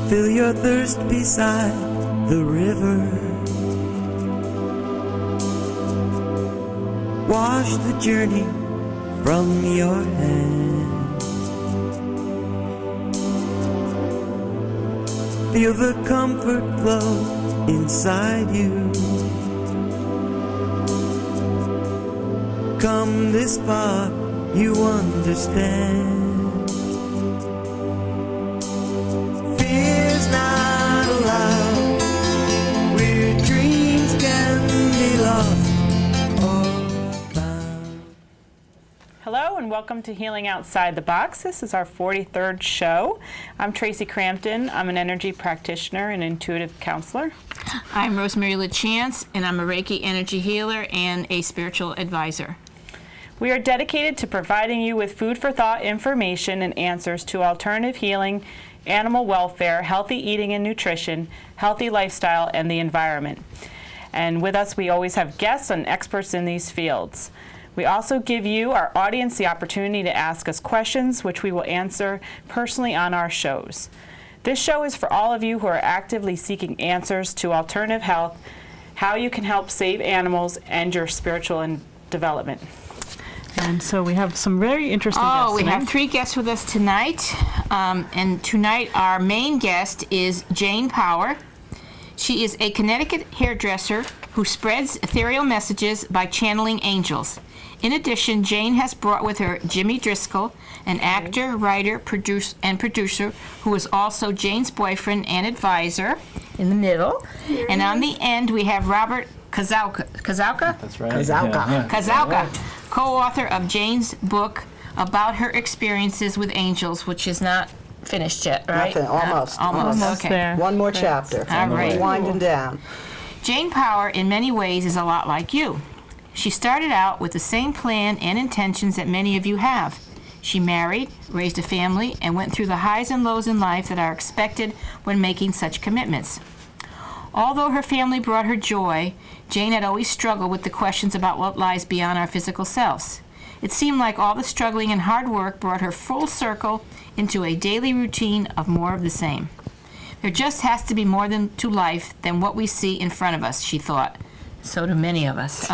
Fill your thirst beside the river. Wash the journey from your hands. Feel the comfort flow inside you. Come this far, you understand. Fear's not allowed, where dreams can be lost or found. Hello and welcome to Healing Outside the Box. This is our 43rd show. I'm Traci Campton. I'm an energy practitioner and intuitive counselor. I'm Rosemary Lachance, and I'm a Reiki energy healer and a spiritual advisor. We are dedicated to providing you with food for thought information and answers to alternative healing, animal welfare, healthy eating and nutrition, healthy lifestyle, and the environment. And with us, we always have guests and experts in these fields. We also give you, our audience, the opportunity to ask us questions, which we will answer personally on our shows. This show is for all of you who are actively seeking answers to alternative health, how you can help save animals, and your spiritual development. And so we have some very interesting guests we tonight. have 3 guests with us tonight. And tonight our main guest is Jane Power. She is a Connecticut hairdresser who spreads ethereal messages by channeling angels. In addition, Jane has brought with her Jimmy Driscoll, an actor, writer, producer, who is also Jane's boyfriend and advisor in the middle. And on the end, we have Robert Kaczowka. Kaczowka? That's right. Kaczowka. Yeah. Kaczowka, co-author of Jane's book about her experiences with angels, which is not finished yet, right? Nothing, almost. Almost. Okay. there. One more chapter. All right. Winding down. Jane Power, in many ways, is a lot like you. She started out with the same plan and intentions that many of you have. She married, raised a family, and went through the highs and lows in life that are expected when making such commitments. Although her family brought her joy, Jane had always struggled with the questions about what lies beyond our physical selves. It seemed like all the struggling and hard work brought her full circle into a daily routine of more of the same. There just has to be more to life than what we see in front of us, she thought. So do many of us.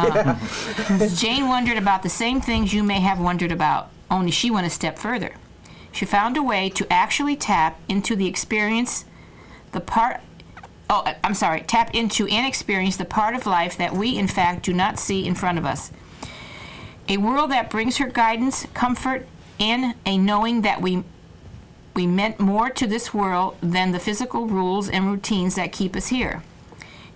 Jane wondered about the same things you may have wondered about, only she went a step further. She found a way to actually tap into and experience the part of life that we, in fact, do not see in front of us. A world that brings her guidance, comfort, and a knowing that we meant more to this world than the physical rules and routines that keep us here.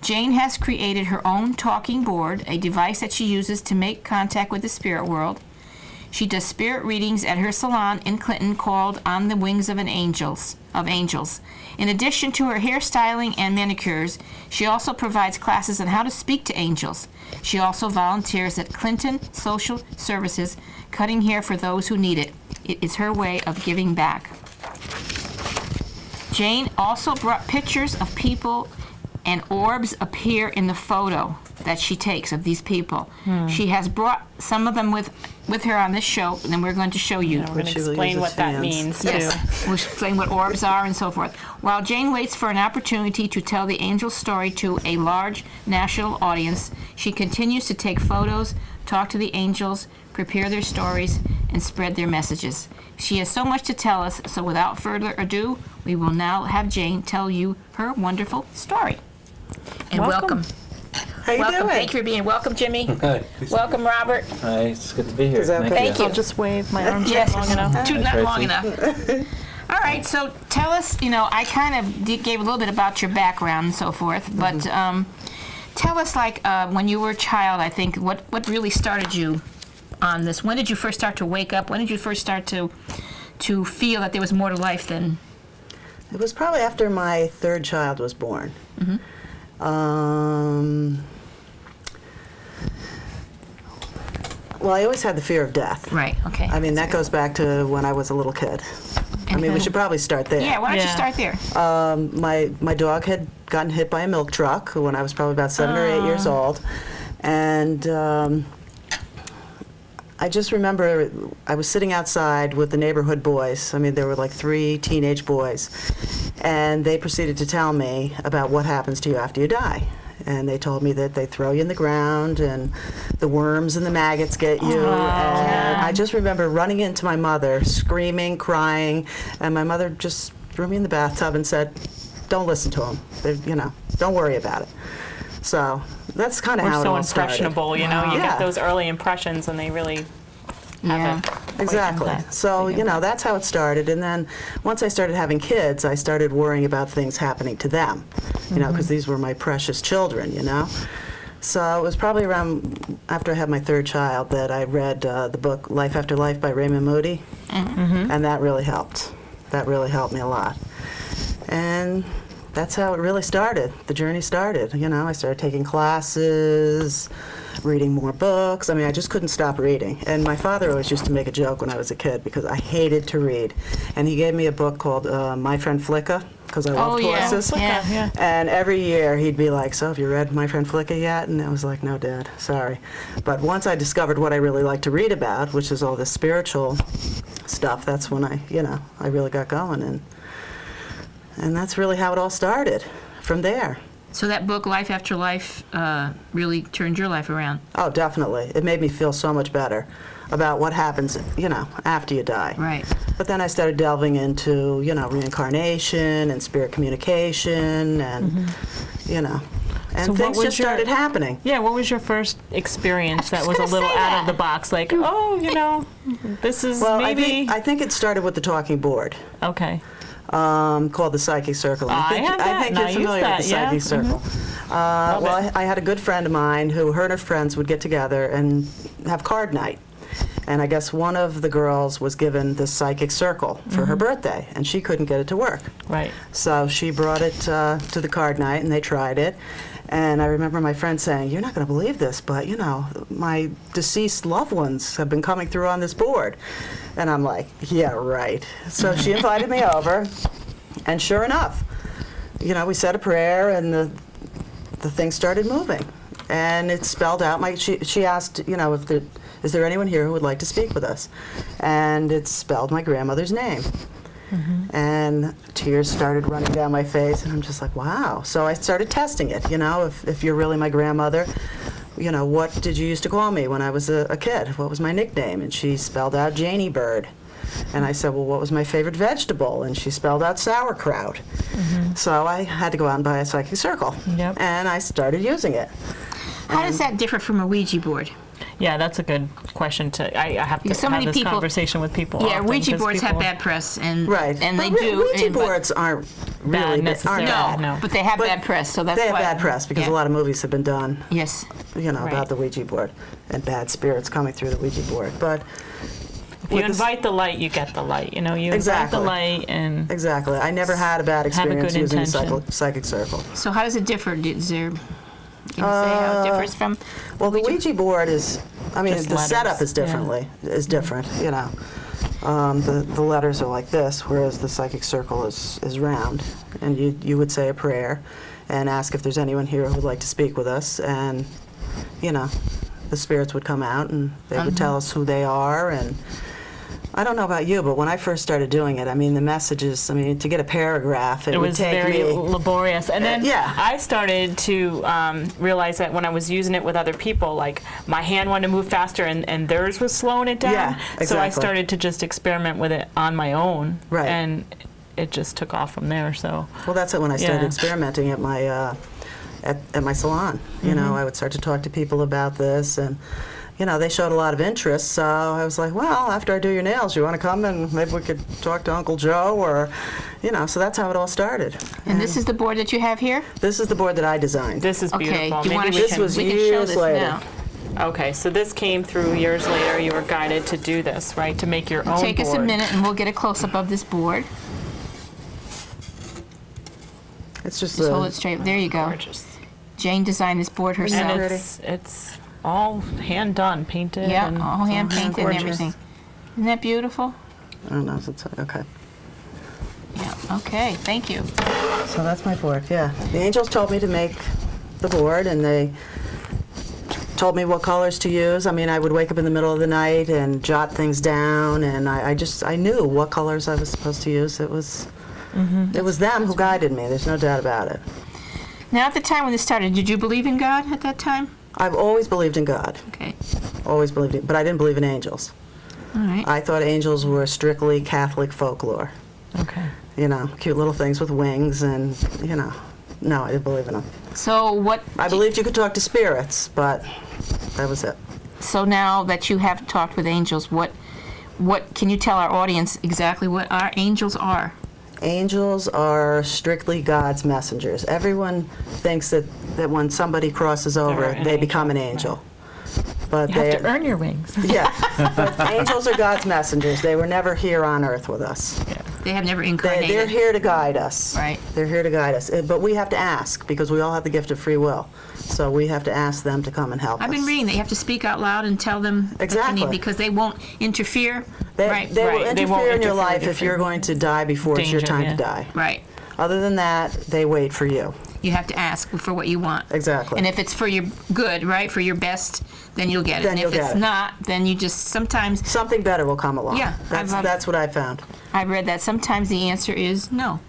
Jane has created her own talking board, a device that she uses to make contact with the spirit world. She does spirit readings at her salon in Clinton called On the Wings of Angels. In addition to her hairstyling and manicures, she also provides classes on how to speak to angels. She also volunteers at Clinton Social Services, cutting hair for those who need it. It is her way of giving back. Jane also brought pictures of people, and orbs appear in the photo that she takes of these people. She has brought some of them with her on this show, and then we're going to show you. We're going to explain what that means, too. Yes, we'll explain what orbs are and so forth. While Jane waits for an opportunity to tell the angel story to a large national audience, she continues to take photos, talk to the angels, prepare their stories, and spread their messages. She has so much to tell us, so without further ado, we will now have Jane tell you her wonderful story. And welcome. How you Welcome. doing? Thank you for being. Welcome, Jimmy. Hi. Welcome, Robert. Hi, it's good to be here. Thank you. I'll just wave my arms Yes, long enough. not Traci. long enough. All right, so tell us, I kind of gave a little bit about your background and so forth, but tell us, when you were a child, I think, what really started you on this? When did you first start to wake up? When did you first start to feel that there was more to life than... It was probably after my 3rd child was born. Mm-hmm. Well, I always had the fear of death. Right, okay. I mean, that goes back to when I was a little kid. I mean, we should probably start there. Yeah, why don't you start there? My dog had gotten hit by a milk truck when I was probably about 7 or 8 years old. And I just remember I was sitting outside with the neighborhood boys. I mean, there were like 3 teenage boys. And they proceeded to tell me about what happens to you after you die. And they told me that they throw you in the ground and the worms and the maggots get you. And I just remember running into my mother, screaming, crying, and my mother just threw me in the bathtub and said, don't listen to them. You know, don't worry about it. So that's kind of how it all started. We're so impressionable, you know. You get those early impressions, and they really have a exactly. So you know, that's how it started. And then once I started having kids, I started worrying about things happening to them. You know, because these were my precious children. You know. So it was probably around after I had my 3rd child that I read the book Life After Life by Raymond Moody, and that really helped. That really helped me a lot. And that's how it really started. The journey started. You know, I started taking classes, reading more books. I mean, I just couldn't stop reading. And my father always used to make a joke when I was a kid because I hated to read. And he gave me a book called My Friend Flicka because I loved horses. Yeah. And every year he'd be like, so have you read My Friend Flicka yet? And I was like, no, Dad, sorry. But once I discovered what I really like to read about, which is all this spiritual stuff, that's when I really got going. And that's really how it all started from there. So that book, Life After Life, really turned your life around. Oh, definitely. It made me feel so much better about what happens, you know, after you die. Right. But then I started delving into, you know, reincarnation and spirit communication and, you know, and So things just started happening. Yeah, what was your first experience that I was was a gonna little say out that. of the box? Like, oh, you know, this is Well, maybe... I think it started with the talking board. Okay. Called the Psychic Circle. I have that, I think and you're I familiar use with the that, Psychic Circle. Well, I had a good friend of mine who her and her friends would get together and have card night. And I guess one of the girls was given the Psychic Circle for her birthday, and she couldn't get it to work. Right. So she brought it to the card night, and they tried it. And I remember my friend saying, you're not going to believe this, but, you know, my deceased loved ones have been coming through on this board. And I'm like, yeah, right. So she invited me over, and sure enough, you know, we said a prayer, and the thing started moving. And it spelled out she asked, you know, is there anyone here who would like to speak with us? And it spelled my grandmother's name. And tears started running down my face, and I'm just like, wow. So I started testing it, you know, if you're really my grandmother, you know, what did you used to call me when I was a kid? What was my nickname? And she spelled out Janie Bird. And I said, well, what was my favorite vegetable? And she spelled out sauerkraut. So I had to go out and buy a Psychic Circle. Yep. And I started using it. How does that differ from a Ouija board? Yeah, that's a good question I have to Because so have many this people- conversation with people. Yeah, often, Ouija 'cause boards have people- bad press, and Right. and they But do. Ouija but- boards aren't really Bad necessarily. aren't bad. No. but they have But bad press, so that's They have why. bad press because a lot of movies have been done, Yes. you know, Right. about the Ouija board and bad spirits coming through the Ouija board. But If you invite the light, you get the light. You know, you Exactly. invite the light, and exactly, I never had a bad Have a experience good using the intention. Psychic Circle. So how does it differ? Is there? Can you say how it differs from? Well, the Ouija board is, I mean, Just the letters, setup is different, you know. The letters are like this, whereas the Psychic Circle is round. And you would say a prayer and ask if there's anyone here who would like to speak with us. And, you know, the spirits would come out and they would tell us who they are. And I don't know about you, but when I first started doing it, I mean, the messages, I mean, to get a paragraph, it would was take very me... laborious. And then yeah. I started to realize that when I was using it with other people, like my hand wanted to move faster and theirs was slowing it down. Yeah, So I exactly. started to just experiment with it on my own. Right. And it just took off from there. So Well, that's it when I started Yeah. experimenting at my at my salon. You know, I would start to talk to people about this, and you know, they showed a lot of interest. So I was like, well, after I do your nails, you want to come and maybe we could talk to Uncle Joe, or, you know. So that's how it all started. And this is the board that you have here. This is the board that I designed. this is beautiful. Okay. Do you Maybe want we to? This can- was we can show years this later. now. Okay, so this came through years later. You were guided to do this, right? To make your own Take board. us a minute, and we'll get a close up of this board. It's just Just hold it straight. There you go. Gorgeous. Jane designed this board herself. And it's all hand done, painted. Yeah, and all hand painted and gorgeous. everything. Isn't that beautiful? I don't know if it's okay. Yeah. Okay. Thank you. So that's my board. Yeah, the angels told me to make the board, and they told me what colors to use. I mean, I would wake up in the middle of the night and jot things down, and I knew what colors I was supposed to use. It was them who guided me. There's no doubt about it. Now, at the time when this started, did you believe in God at that time? I've always believed in God. Okay. Always believed in, but I didn't believe in angels. All right. I thought angels were strictly Catholic folklore. Okay. You know, cute little things with wings, and no, I didn't believe in them. So what? I believed you could talk to spirits, but that was it. So now that you have talked with angels, what can you tell our audience exactly what our angels are? Angels are strictly God's messengers. Everyone thinks that when somebody crosses over, They're an they become an angel, angel. But You they have to earn your wings. Yeah, but angels are God's messengers. They were never here on earth with us. They have never incarnated. They're here to guide us. Right. They're here to guide us. But we have to ask, because we all have the gift of free will. So we have to ask them to come and help us. I've been reading that you have to speak out loud and tell them what you Exactly. need, because they won't interfere. They will Right. They interfere won't in your interfere life with if you're going to die before it's your Danger, time yeah. to die. Right. Other than that, they wait for you. You have to ask for what you want. Exactly. And if it's for your good, right, for your best, then you'll get it. Then And you'll if it's get it. not, then you just sometimes. Something better will come along. Yeah, That's what I found. I've read that sometimes the answer is no,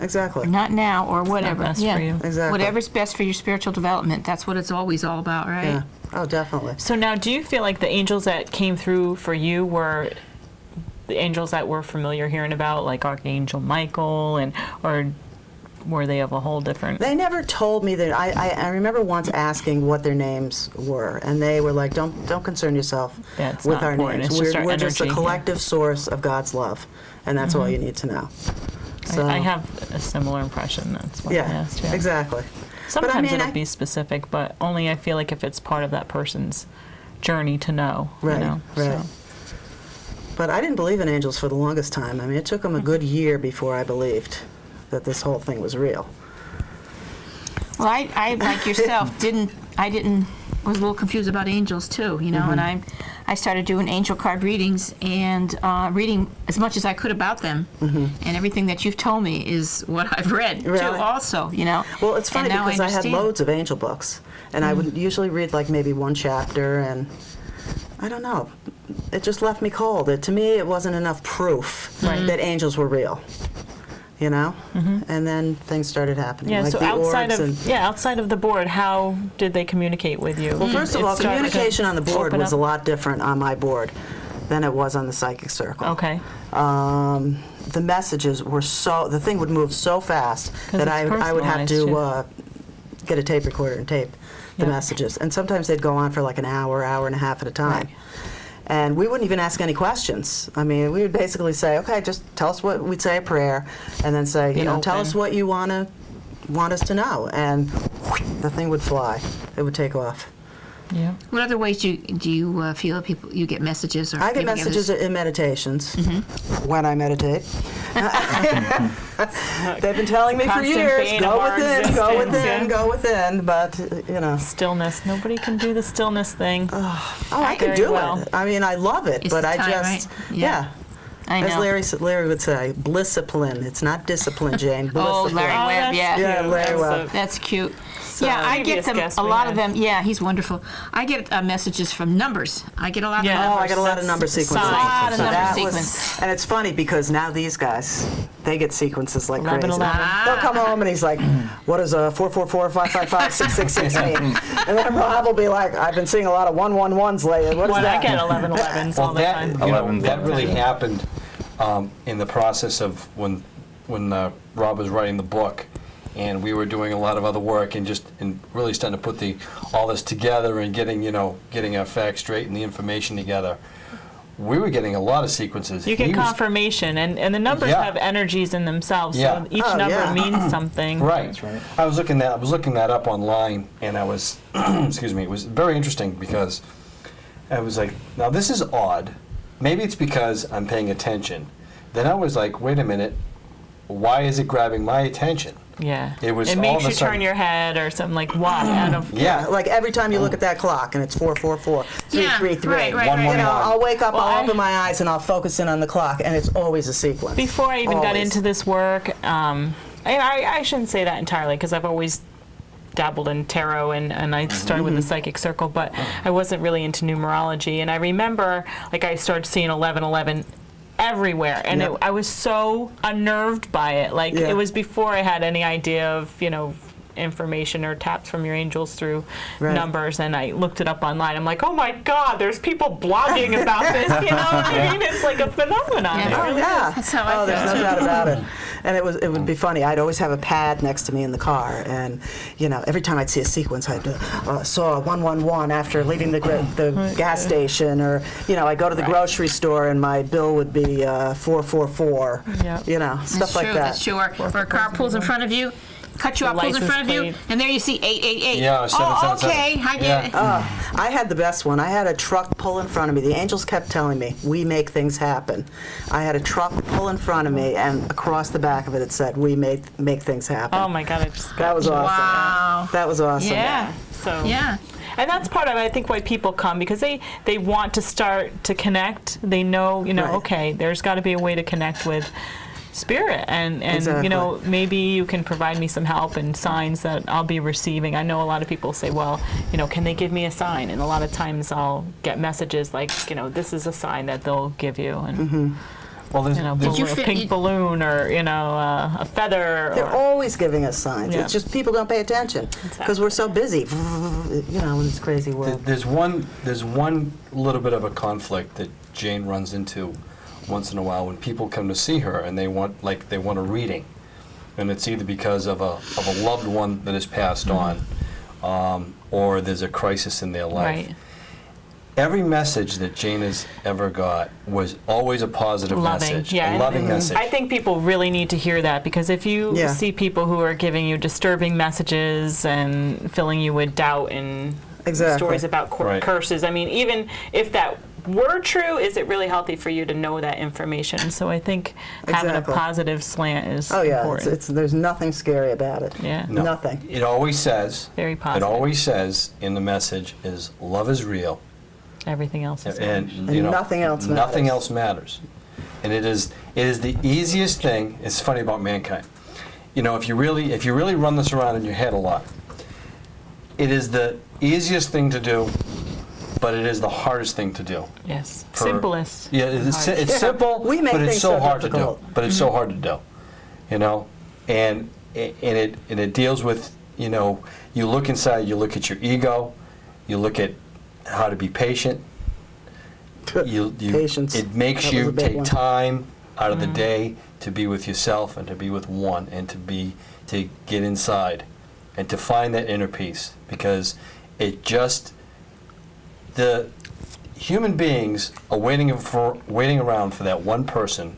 Exactly. not now, or whatever. best yeah. for you. Exactly. Whatever's best for your spiritual development. That's what it's always all about, right? Yeah. Oh, definitely. So now, do you feel like the angels that came through for you were the angels that we're familiar hearing about, like Archangel Michael, or were they of a whole different? They never told me that. I remember once asking what their names were, and they were like, "Don't concern yourself Yeah, it's with not our important. names. It's just our We're just a energy, yeah. collective source of God's love, and that's all you need to know." So, I have a similar impression. That's why I yeah, asked. Yeah, exactly. Sometimes But I mean, it'll be specific, but only I feel like if it's part of that person's journey to know. Right, You know? right. So, But I didn't believe in angels for the longest time. I mean, it took them a good year before I believed that this whole thing was real. Well, I like yourself, was a little confused about angels too, and I started doing angel card readings and reading as much as I could about them. And everything that you've told me is what I've read too Really? also, Well, it's funny And now because I had understand. loads of angel books, and I would usually read like maybe one chapter, and I don't know. It just left me cold. To me, it wasn't enough proof that angels were real. And then things started happening. yeah. like So the outside orbs of outside of the board, how did they communicate with you? Well, first of It all, started to communication on the board open was a up? lot different on my board than it was on the psychic circle. Okay. The messages were the thing would move so fast 'Cause that it's I would have personalized, to get a tape recorder and tape the Yeah. messages. And sometimes they'd go on for like an hour and a half at a time. Right. And we wouldn't even ask any questions. I mean, we would basically say, okay, just tell us we'd say a prayer, and then say, tell us open. what you want us to know. And the thing would fly. It would take off. Yeah. What other ways do you feel you get messages? Or I get people give messages us- in meditations when I meditate. They've been telling me for Constant years, bane go of our within, go existence, within, yeah. go within, but, Stillness. Nobody can do the stillness thing. I can Very do well. it. I mean, I love it, It's but the I time, just, right? Yeah. I know. As Larry would say, blissipline. It's not discipline, Jane. Oh, Blissipline. Larry Webb, that's yeah. Yeah, cute. Larry That's Webb. That's cute. Yeah, I get Previous them, guest a we lot of had. them, yeah, he's wonderful. I get messages from numbers. I get a lot of Yeah. numbers. Oh, I got a lot of number sequences. Signs. Lot of number That sequence. and it's funny because now these guys, they get sequences like 11, crazy. 11. They'll come home and he's like, what does 444-555-666 mean? And then Rob will be like, I've been seeing a lot of 111s lately. What is When that? I get 11-11s all the that, time. that really happened in the process of when Rob was writing the book, and we were doing a lot of other work and really starting to put all this together and getting our facts straight and the information together. We were getting a lot of sequences. You get He was- confirmation, and the numbers Yeah. have energies in themselves. Yeah. So each Oh, number yeah. means something. Right. That's right. I was looking that up online, and I was, excuse me, it was very interesting because I was like, now this is odd. Maybe it's because I'm paying attention. Then I was like, wait a minute, why is it grabbing my attention? Yeah. It was It all makes of a you turn sudden- your head or something like what out of. Yeah. Like every time you look at that clock and it's 444, 333. right, right, One, right. one, one. I'll wake up, Well, I'll open my eyes, and I'll focus in on the clock, and it's always a sequence. Before I even got Always. into this work, I shouldn't say that entirely because I've always dabbled in tarot and I started with the psychic circle, but I wasn't really into numerology. And I remember, like, I started seeing 1111 everywhere, and Yep. I was so unnerved by it. Like, Yeah. it was before I had any idea of, information or taps from your angels through Right. numbers, and I looked it up online. I'm like, oh my God, there's people blogging about this, you know what I mean? It's like a phenomenon. Yeah. It Oh really yeah. is. That's how I there's feel, no too. doubt about it. And it would be funny. I'd always have a pad next to me in the car, and every time I'd see a sequence, I'd saw 111 after leaving the gas station, or I go to the Right. grocery store and my bill would be 444. Yep. Stuff That's like true. that. That's true. Or a car pulls in front of you, cuts you The off, pulls in license front of you, plate. and there you see 888. Yeah, 777. Okay, I get it. I had the best one. I had a truck pull in front of me. The angels kept telling me, "We make things happen." I had a truck pull in front of me, and across the back of it, it said, "We make things happen." Oh my God, I just got That was awesome. Wow. That was awesome. Yeah. so. Yeah. And that's part of, I think, why people come, because they want to start to connect. They know, Right. okay, there's got to be a way to connect with spirit, and Exactly. maybe you can provide me some help and signs that I'll be receiving. I know a lot of people say, well, can they give me a sign? And a lot of times I'll get messages like, this is a sign that they'll give you, and Well, there's, you a fit- pink balloon, or a feather. They're or, always giving us signs. Yeah. It's just people don't pay attention because we're so busy, in this crazy world. there's one little bit of a conflict that Jane runs into once in a while when people come to see her and they want a reading, and it's either because of a loved one that has passed on, or there's a crisis in their life. Right. Every message that Jane has ever got was always a positive Loving, message, yeah. a loving message. I think people really need to hear that, because if you Yeah. see people who are giving you disturbing messages and filling you with doubt and Exactly. stories about Right. curses, I mean, even if that were true, is it really healthy for you to know that information? So I think having a Exactly. positive slant is Oh yeah, important. there's nothing scary about it. Yeah. No. Nothing. It always says. Very positive. It always says in the message is love is real, Everything else is and nothing else Nothing matters. else matters, and it is the easiest thing. It's funny about mankind. If you really run this around in your head a lot, it is the easiest thing to do, but it is the hardest thing to do. yes. For- Simplest. Yeah, it's hardest. it's simple, We make but it's things so so hard difficult. to do. But it's so hard to do, and it deals with you look inside, you look at your ego, you look at how to be patient. Patience. It makes That was you a big take one. time out of the day to be with yourself and to be with one and to get inside and to find that inner peace, because the human beings are waiting around for that one person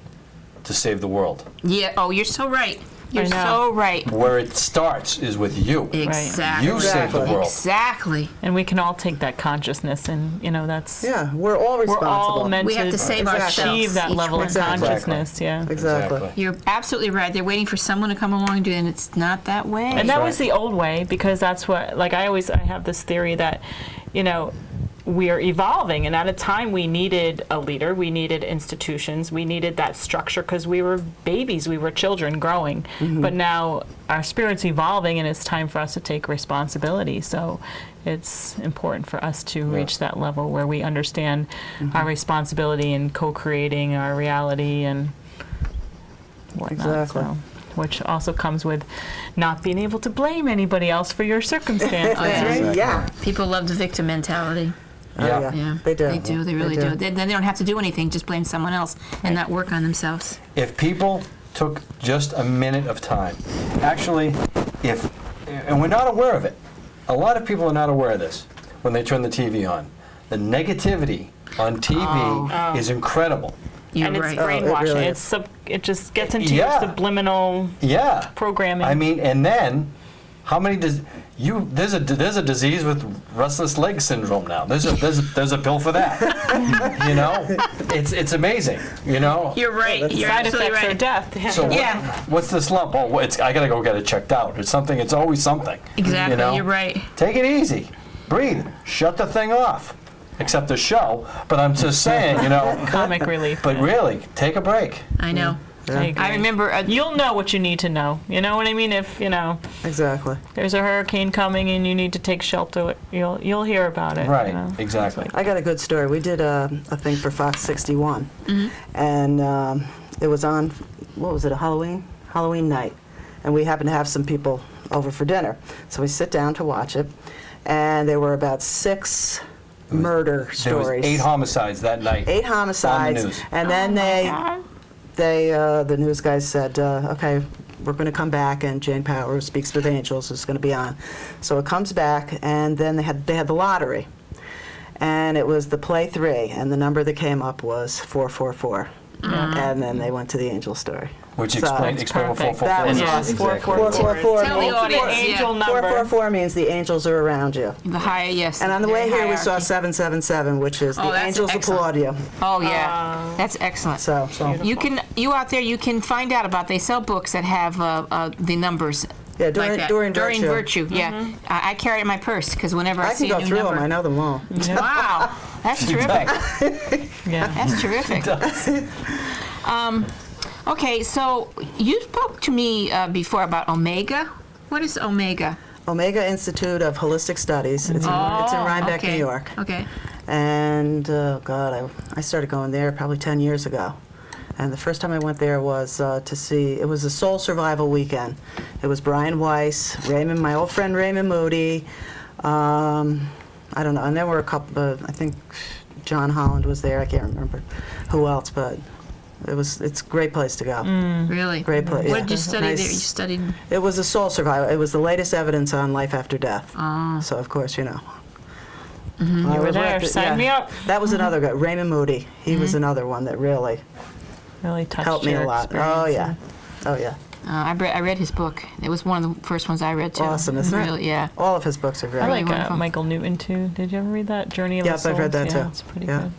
to save the world. Yeah. Oh, you're so right. You're I know. so right. Where it starts is with you. Exactly. You save the world. Exactly. And we can all take that consciousness, and that's Yeah, we're all we're responsible. all meant We to have to save Exactly. achieve that ourselves, level of each one. Exactly. consciousness. Yeah. Exactly. You're absolutely right. They're waiting for someone to come along and do it, and it's not that way. And that was the old way, because that's what, like, I have this theory that, we are evolving, and at a time we needed a leader, we needed institutions, we needed that structure, because we were babies, we were children growing. But now our spirit's evolving, and it's time for us to take responsibility. So it's important for us to reach that level where we understand our responsibility in co-creating our reality and whatnot. Exactly. So, which also comes with not being able to blame anybody else for your circumstances. yeah. Yeah. People love the victim mentality. Oh, Yeah. yeah. Yeah, They do. They do. They really do. Then they don't have to do anything. Just blame someone else and not work on themselves. If people took just a minute of time, actually, and we're not aware of it, a lot of people are not aware of this when they turn the TV on. The negativity on TV is incredible. You're And it's right. brainwashing. really It just gets into Yeah. your subliminal Yeah. programming. I mean, and then how many there's a disease with restless leg syndrome now. There's a pill for that. It's amazing. You're right. You're side absolutely effects are right. death. Yeah. So Yeah. what's this lump? Oh, I gotta go get it checked out. It's something. It's always something. Exactly. You're right. Take it easy. Breathe. Shut the thing off. Except the show. But I'm just saying, Comic relief. But really, take a break. I know. Yeah. agree. I remember You'll know what you need to know. You know what I mean? If Exactly. there's a hurricane coming and you need to take shelter, you'll hear about it. Right, You know? exactly. I got a good story. We did a thing for Fox 61, and it was on, what was it, a Halloween night, and we happened to have some people over for dinner. So we sit down to watch it, and there were about 6 murder There was stories. 8 homicides that night. 8 homicides, news. and then the news guys said, okay, we're going to come back, and Jane Powers Speaks with Angels is going to be on. So it comes back, and then they had the lottery, and it was the play 3, and the number that came up was 444, and then they went to the angel story. Which So- explain what perfect. 444 That was is. awesome. Exactly. 444 Tell the means, audience, Angel yeah. number. 444 means the angels are around you. The higher, yes. And on the way very here, we saw hierarchy. 777, which is Oh, the that's angels excellent. applaud you. Oh, yeah. That's excellent. So You out there, you can find out about, they sell books that have the numbers. yeah, like that. during Virtue, yeah. I carry it in my purse because whenever I I see can a go new through number. them. I know them all. Wow, that's terrific. Yeah. That's terrific. Okay, so you spoke to me before about Omega. What is Omega? Omega Institute of Holistic Studies. It's in Rhinebeck, okay. New York. Okay. And God, I started going there probably 10 years ago. And the first time I went there was to see, it was a soul survival weekend. It was Brian Weiss, Raymond, my old friend Raymond Moody. I don't know, and there were a couple, I think John Holland was there. I can't remember who else, but it's a great place to go. Really? Great place. What did you study Nice. there? You studied. It was a soul survival. It was the latest evidence on life after death. So of course, you know. You were there. Sign me up. That was another guy, Raymond Moody. He was another one that really Really touched helped me your a lot. experience. Oh yeah, oh yeah. I read his book. It was one of the first ones I read too. Awesome, isn't it? Really, yeah. All of his books are great. I like wonderful. Michael Newton too. Did you ever read that Journey of the Yep, Soul? I've read that yeah, too. It's pretty Yeah. good.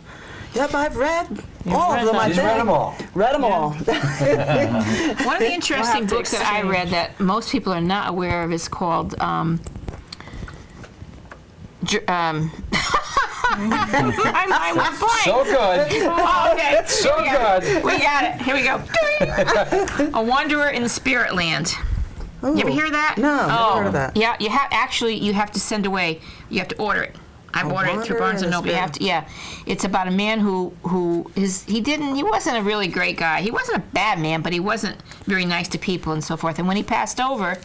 Yep, I've read all read of them. them. I She's think. read them all. Read them all. One of the interesting to books that I read that most people are not aware of is called I went blank. So good. Oh, okay. So good. We got it. Here we go. A Wanderer in Spirit Land. You ever hear that? No, never heard of that. Yeah, you have to send away. You have to order it. I ordered it through Wanderer Barnes in and the Noble. You have to, Spirit. yeah. It's about a man who he wasn't a really great guy. He wasn't a bad man, but he wasn't very nice to people and so forth. And when he passed over,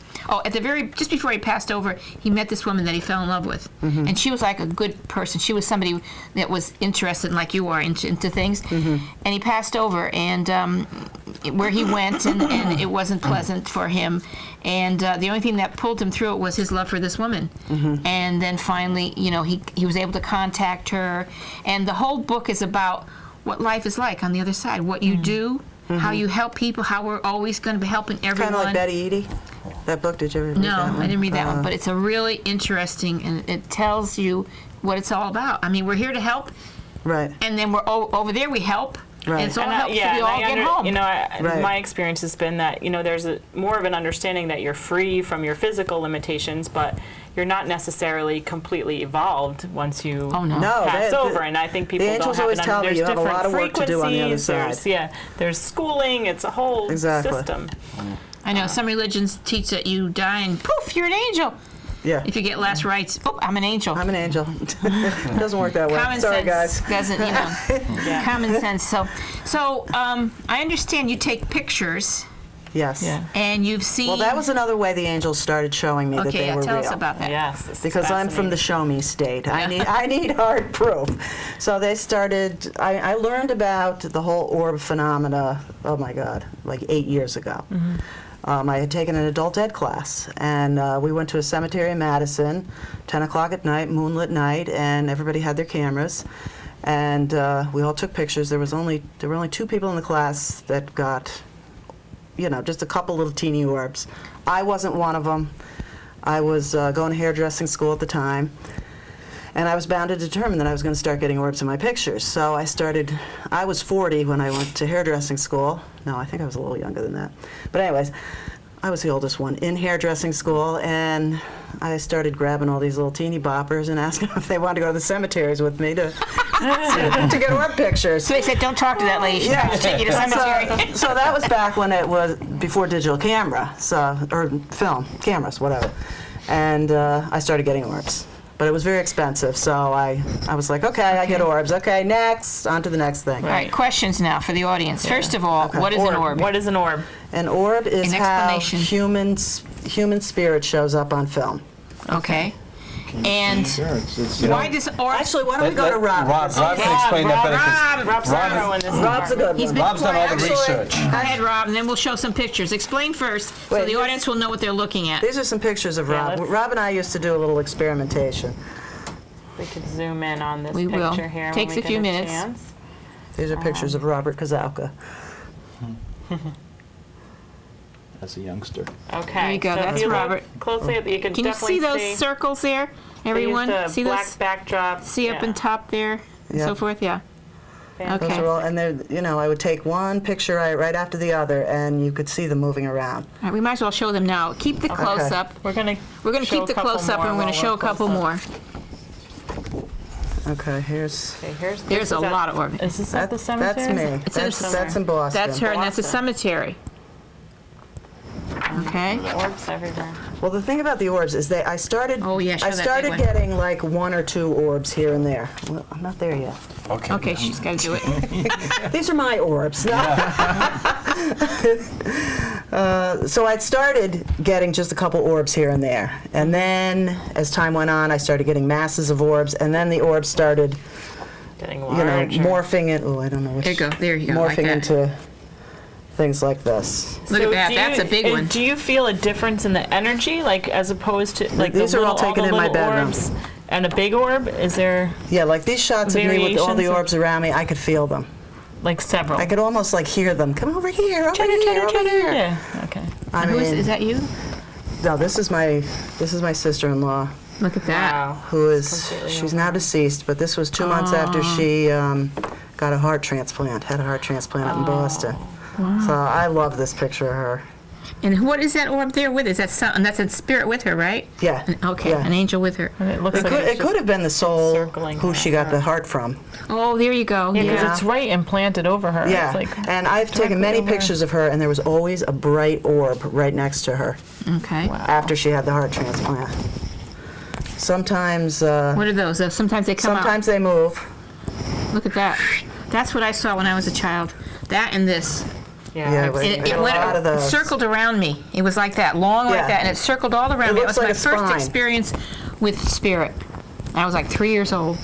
just before he passed over, he met this woman that he fell in love with, and she was like a good person. She was somebody that was interested, like you are, into things. And he passed over, and where he went, and it wasn't pleasant for him. And the only thing that pulled him through it was his love for this woman. And then finally, he was able to contact her. And the whole book is about what life is like on the other side, what you do, how you help people, how we're always going to be helping everyone. Kind of like Betty Eady. That book, did you ever read No, that one? I didn't read that one, but it's a really interesting, and it tells you what it's all about. I mean, we're here to help, Right. and then we're over there we help, Right. and it's all And helps yeah, we and all get home. Right. My experience has been that there's more of an understanding that you're free from your physical limitations, but you're not necessarily completely evolved once you Oh, no. No, pass they- over. And I think people don't angels have always an tell me there's you have a different lot of work to do on the other frequencies, side. there's schooling. It's a whole Exactly. system. I know some religions teach that you die and poof, you're an angel. Yeah. If you get last rites, oh, I'm an angel. I'm an angel. It doesn't work that way. Common Sorry, sense guys. doesn't, common sense. So I understand you take pictures, Yes. Yeah. and you've seen. Well, that was another way the angels started showing me that okay. they Yeah, were tell real. us about that. Yes. this is Because I'm from the fascinating. show me state. I need hard proof. So they started, I learned about the whole orb phenomena, oh my God, like 8 years ago. I had taken an adult ed class, and we went to a cemetery in Madison, 10 o'clock at night, moonlit night, and everybody had their cameras. And we all took pictures. There were only 2 people in the class that got, just a couple little teeny orbs. I wasn't one of them. I was going to hairdressing school at the time, and I was bound to determine that I was going to start getting orbs in my pictures. So I was 40 when I went to hairdressing school. No, I think I was a little younger than that. But anyways, I was the oldest one, in hairdressing school, and I started grabbing all these little teeny boppers and asking them if they wanted to go to the cemeteries with me to get orb pictures. So they said, don't talk to that lady. She's Yeah. trying to take you to the cemetery. So that was back when it was before digital camera, or film, cameras, whatever. And I started getting orbs. But it was very expensive, so I was like, okay, I get orbs. Okay, next, on to the next thing. All right, questions now for the audience. First of all, what is an orb? What is an orb? An orb is An how explanation. human spirit shows up on film. Okay. And why does orbs... Actually, why don't we go to Rob? Rob can explain that better. 'cause Rob's thorough in this Rob's a good He's one. been Rob's done all the quiet. research. Go ahead, Rob, and then we'll show some pictures. Explain first, so Wait, the audience will know what they're looking at. These are some pictures of Yeah, Rob. let's- Rob and I used to do a little experimentation. We could zoom in on this We will. picture here. when Takes we a few get minutes. chance. These are pictures of Robert Kaczowka. As a youngster. Okay. There you go, so if that's you look Robert. closely, you can Can you definitely see those circles there, everyone? They used a See black those? backdrop. See up yeah. in top there, and so Yep. forth, yeah. Fantastic. Okay. Those are all, and they're, I would take one picture right after the other, and you could see them moving around. All right, we might as well show them now. Keep the close-up. We're gonna show keep the a couple close-up, more and we're going to while show we're a couple close more. up. Okay, here's. Okay, There's this a is at- lot of orbs. Is this at the cemetery? That's me. It's in That's in Boston. That's her, and that's a Boston. cemetery. Okay. Orbs everywhere. Well, the thing about the orbs is I started. Oh, yeah, show I that big started one. getting like one or two orbs here and there. Well, I'm not there yet. Okay. Okay, she's got to do it. These are my orbs. No. So I'd started getting just a couple orbs here and there, and then as time went on, I started getting masses of orbs, and then the orbs started, Getting larger. morphing in. Oh, I don't know which. There you go. There you go. Like Morphing that. into things like this. Look So at that. do That's a big one. Do you feel a difference in the energy, like as opposed to like These the are all little, taken the in my little bedroom. orbs and a big orb? Is there Yeah, like these shots of me with all the Variations of- orbs around me, I could feel them. like several? I could almost like hear them. Come over here, over Chitter, here, chitter, over chitter. here. Yeah. Okay. I Who is, mean, is that you? no, this is my sister-in-law, Look at that. Wow. who is completely she's now deceased, but this was 2 months after she got a heart transplant. Had a heart transplant up in Boston. So I love this picture of her. And what is that orb there with? Is that and that's a spirit with her, right? Yeah. Okay, Yeah. an angel with her. And it looks It like could, it's it could have been the soul circling who she got the heart from. Oh, there you go. Yeah, because Yeah. it's right implanted over her. Yeah, It's like and I've taken many over. pictures of her, and there was always a bright orb right next to her Okay. after she had the heart transplant. Sometimes, What are those? Sometimes they come sometimes they move. out. Look at that. That's what I saw when I was a child. That and this. yeah. Yeah, I've but- seen And a lot of those. circled around me. It was like that, long like Yeah. that, and it circled all around It me. It looks was my like a first spine. experience with spirit. I was like 3 years old.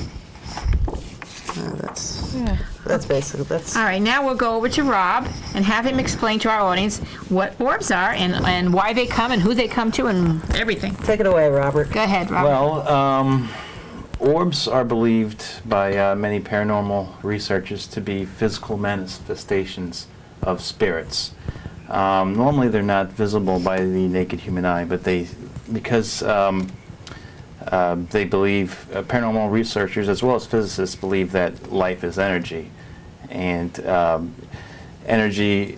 That's basically that's. All right, now we'll go over to Rob and have him explain to our audience what orbs are and why they come and who they come to and everything. Take it away, Robert. Go ahead, Rob. Well, orbs are believed by many paranormal researchers to be physical manifestations of spirits. Normally, they're not visible by the naked human eye, but because they believe, paranormal researchers as well as physicists believe that life is energy, and energy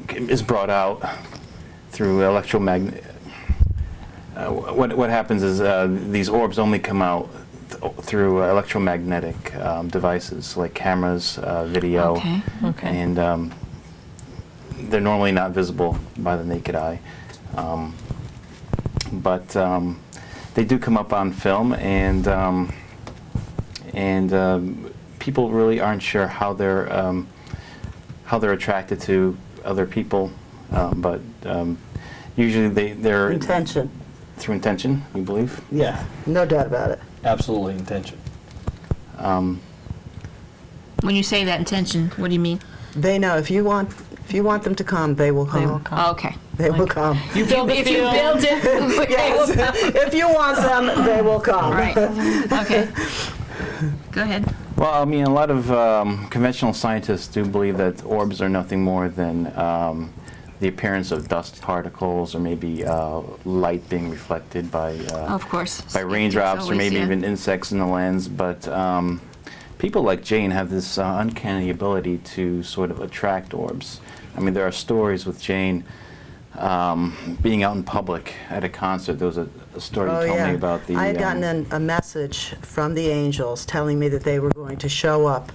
is brought out through electromagnetic. What happens is these orbs only come out through electromagnetic devices like cameras, video, Okay. and they're normally not visible by the naked eye, but they do come up on film, and people really aren't sure how they're attracted to other people, but usually they're Intention. through intention. You believe? Yeah, no doubt about it. Absolutely intention. When you say that intention, what do you mean? They know if you want them to come, they will come. They will come. Oh, okay. They will come. You build the If you field. build it, Yes, if you want them, they will come. right. Okay. Go ahead. Well, I mean, a lot of conventional scientists do believe that orbs are nothing more than the appearance of dust particles, or maybe light being reflected by Of course. by raindrops, or Always, maybe yeah. even insects in the lens. But people like Jane have this uncanny ability to sort of attract orbs. I mean, there are stories with Jane being out in public at a concert. There was a story Oh, you told yeah. me about the. I had gotten a message from the angels telling me that they were going to show up.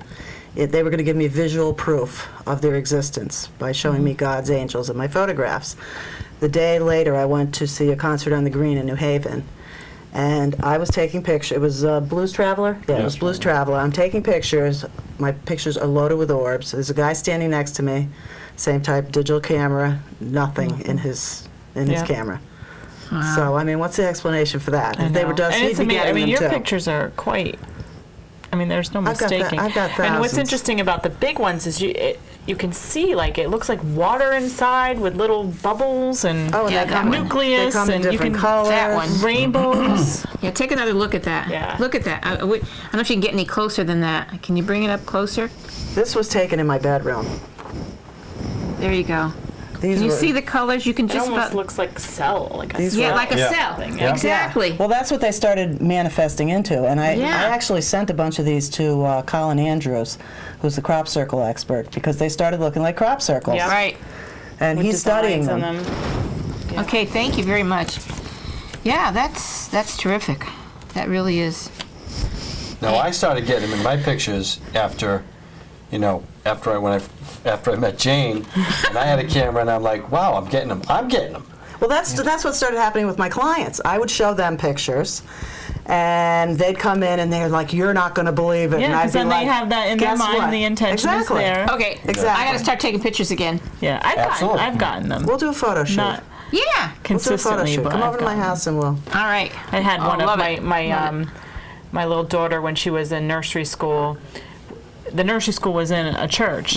They were going to give me visual proof of their existence by showing me God's angels in my photographs. The day later, I went to see a concert on the Green in New Haven. And I was taking pictures. It was Blues Traveler? Yeah, it was Blues Traveler. I'm taking pictures. My pictures are loaded with orbs. There's a guy standing next to me, same type digital camera, nothing in his camera. Wow. So, I mean, what's the explanation for that? I If they know. were dust, And he'd it's be amazing. getting I mean, them your too. pictures are quite. I mean, there's no I've got mistaking. I've got And what's thousands. interesting about the big ones is you can see, like, it looks like water inside with little bubbles and Oh, and Yeah, they that come, one. nucleus, they come in and you different can colors. That one. rainbows. Yeah, take another look at that. Yeah. Look at that. I don't know if you can get any closer than that. Can you bring it up closer? This was taken in my bedroom. There you go. These Can you were, see the colors? You can It just almost about. looks like cell, like a These cell. Yeah, like a Yeah. cell. thing, yeah. Exactly. Well, that's what they started manifesting into, and I Yeah. actually sent a bunch of these to Colin Andrews, who's the crop circle expert, because they started looking like crop circles. Yeah. Right. And With he's studying designs them. on them. Okay, thank you very much. Yeah, that's terrific. That really is. Now I started getting them in my pictures after I met Jane, and I had a camera, and I'm like, wow, I'm getting them. Well, that's what started happening with my clients. I would show them pictures, and they'd come in and they're like, "You're not going to believe it." Yeah, and I'd because be then like, they have that in their "Guess mind. what?" The intention exactly. is there. Okay. Exactly. I got to start taking pictures again. Yeah, Absolutely. I've gotten them. We'll do a photo shoot. Not Yeah. We'll do a photo consistently, shoot. but Come I've over to my gotten them. house and we'll. All right. I had Oh, one of love my it. my Love it. my little daughter when she was in nursery school. The nursery school was in a church,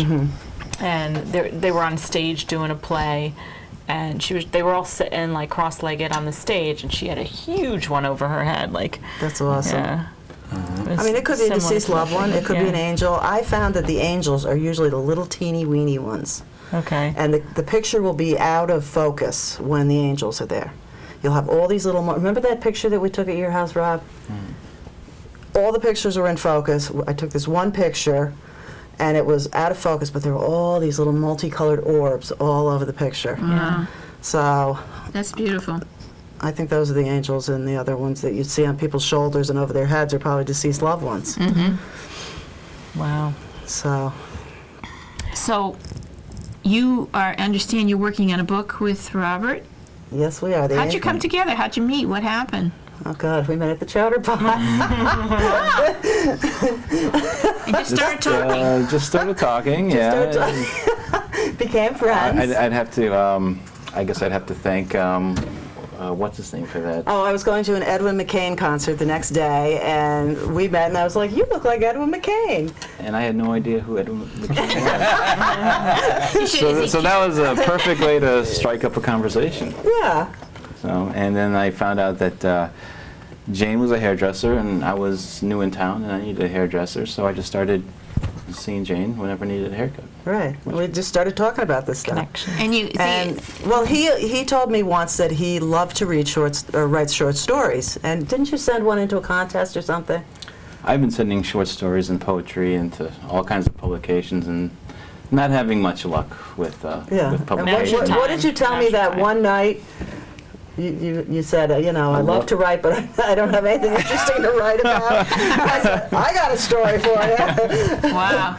and they were on stage doing a play, and they were all sitting like cross-legged on the stage, and she had a huge one over her head, like That's awesome. yeah. I mean, it could be a Similar deceased to loved that one. thing, It could be yeah. an angel. I found that the angels are usually the little teeny weeny ones. Okay. And the picture will be out of focus when the angels are there. You'll have all these little. Remember that picture that we took at your house, Rob? All the pictures were in focus. I took this one picture, and it was out of focus, but there were all these little multicolored orbs all over the picture. Yeah. So That's beautiful. I think those are the angels, and the other ones that you see on people's shoulders and over their heads are probably deceased loved ones. Wow. So So, I understand you're working on a book with Robert. yes, we are. How'd you come together? How'd you meet? What happened? Oh God, we met at the chowder pot. You just started talking. Just started talking. Yeah. started Became friends. I'd have to. I guess I'd have to thank. What's his name for that? Oh, I was going to an Edwin McCain concert the next day, and we met, and I was like, "You look like Edwin McCain." And I had no idea who Edwin McCain You was. should- So that was a perfect way to strike up a conversation. Yeah. So, and then I found out that Jane was a hairdresser, and I was new in town, and I needed a hairdresser, so I just started seeing Jane whenever I needed a haircut. Right. We just started talking about this stuff. Connection. And you see, And well, he told me once that he loved to read write short stories. And didn't you send one into a contest or something? I've been sending short stories and poetry into all kinds of publications, and not having much luck with Yeah. with And publications. Now's your what did you tell me Now's your that time. one night? You said, I love to write, but I don't have anything interesting to write about. I said, I got a story for you. wow.